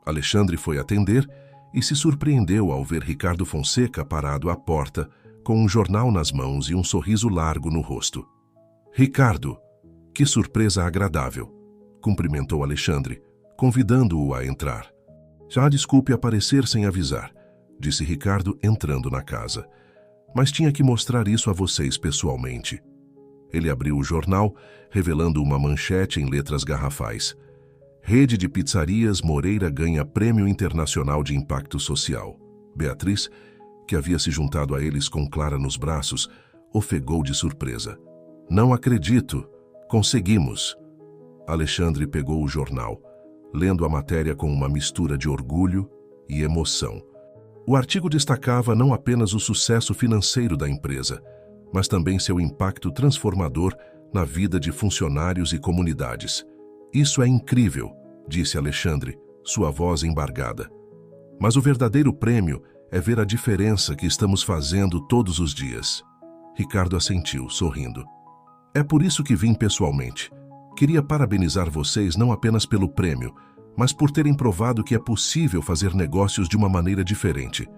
Alexandre foi atender e se surpreendeu ao ver Ricardo Fonseca parado à porta, com um jornal nas mãos e um sorriso largo no rosto. "Ricardo, que surpresa agradável!" cumprimentou Alexandre, convidando-o a entrar. "Já desculpe aparecer sem avisar", disse Ricardo entrando na casa. "Mas tinha que mostrar isso a vocês pessoalmente." Ele abriu o jornal, revelando uma manchete em letras garrafais. "Rede de pizzarias Moreira ganha Prêmio Internacional de Impacto Social." Beatriz, que havia se juntado a eles com Clara nos braços, ofegou de surpresa. "Não acredito! Conseguimos!" Alexandre pegou o jornal, lendo a matéria com uma mistura de orgulho e emoção. O artigo destacava não apenas o sucesso financeiro da empresa, mas também seu impacto transformador na vida de funcionários e comunidades. "Isso é incrível", disse Alexandre, sua voz embargada. "Mas o verdadeiro prêmio é ver a diferença que estamos fazendo todos os dias." Ricardo assentiu, sorrindo. "É por isso que vim pessoalmente. Queria parabenizar vocês não apenas pelo prêmio, mas por terem provado que é possível fazer negócios de uma maneira diferente.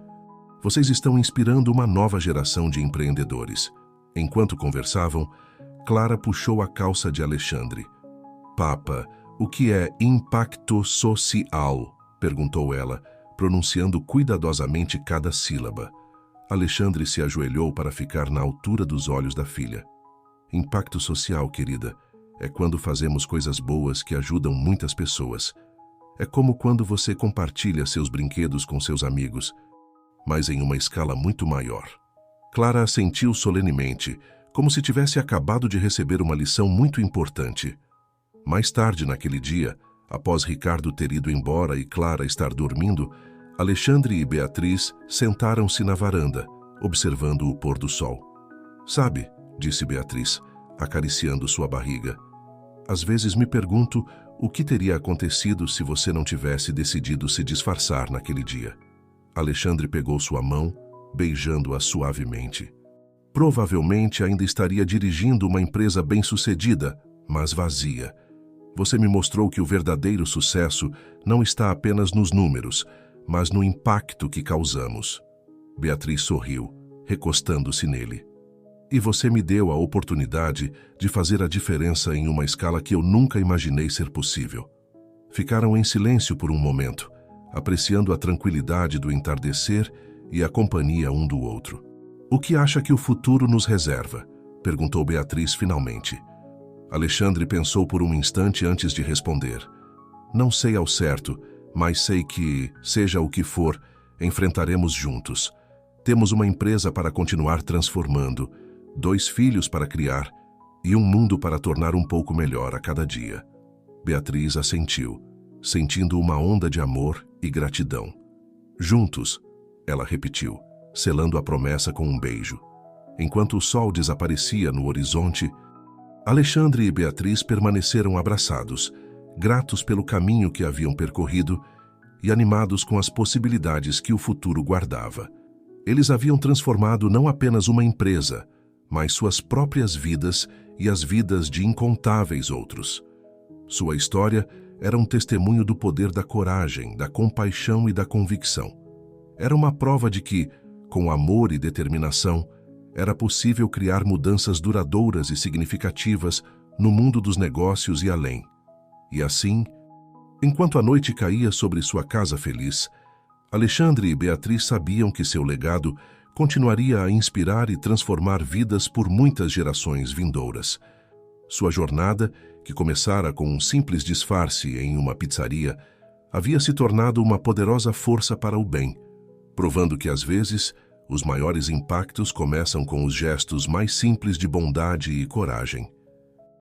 Vocês estão inspirando uma nova geração de empreendedores." Enquanto conversavam, Clara puxou a calça de Alexandre. "Papa, o que é impacto social?" perguntou ela, pronunciando cuidadosamente cada sílaba. Alexandre se ajoelhou para ficar na altura dos olhos da filha. "Impacto social, querida, é quando fazemos coisas boas que ajudam muitas pessoas. É como quando você compartilha seus brinquedos com seus amigos, mas em uma escala muito maior." Clara assentiu solenemente, como se tivesse acabado de receber uma lição muito importante. Mais tarde naquele dia, após Ricardo ter ido embora e Clara estar dormindo, Alexandre e Beatriz sentaram-se na varanda, observando o pôr do sol. "Sabe", disse Beatriz, acariciando sua barriga, "às vezes me pergunto O que teria acontecido se você não tivesse decidido se disfarçar naquele dia? Alexandre pegou sua mão, beijando-a suavemente. Provavelmente ainda estaria dirigindo uma empresa bem-sucedida, mas vazia. Você me mostrou que o verdadeiro sucesso não está apenas nos números, mas no impacto que causamos. Beatriz sorriu, recostando-se nele. E você me deu a oportunidade de fazer a diferença em uma escala que eu nunca imaginei ser possível. Ficaram em silêncio por um momento, apreciando a tranquilidade do entardecer e a companhia um do outro. O que acha que o futuro nos reserva? Perguntou Beatriz finalmente. Alexandre pensou por um instante antes de responder. Não sei ao certo, mas sei que, seja o que for, enfrentaremos juntos. Temos uma empresa para continuar transformando, 2 filhos para criar e um mundo para tornar um pouco melhor a cada dia. Beatriz assentiu, sentindo uma onda de amor e gratidão. Juntos, ela repetiu, selando a promessa com um beijo. Enquanto o sol desaparecia no horizonte, Alexandre e Beatriz permaneceram abraçados, gratos pelo caminho que haviam percorrido e animados com as possibilidades que o futuro guardava. Eles haviam transformado não apenas uma empresa, mas suas próprias vidas e as vidas de incontáveis outros. Sua história era um testemunho do poder da coragem, da compaixão e da convicção. Era uma prova de que, com amor e determinação, era possível criar mudanças duradouras e significativas no mundo dos negócios e além. E assim, enquanto a noite caía sobre sua casa feliz, Alexandre e Beatriz sabiam que seu legado continuaria a inspirar e transformar vidas por muitas gerações vindouras. Sua jornada, que começara com um simples disfarce em uma pizzaria, havia se tornado uma poderosa força para o bem, provando que, às vezes, os maiores impactos começam com os gestos mais simples de bondade e coragem.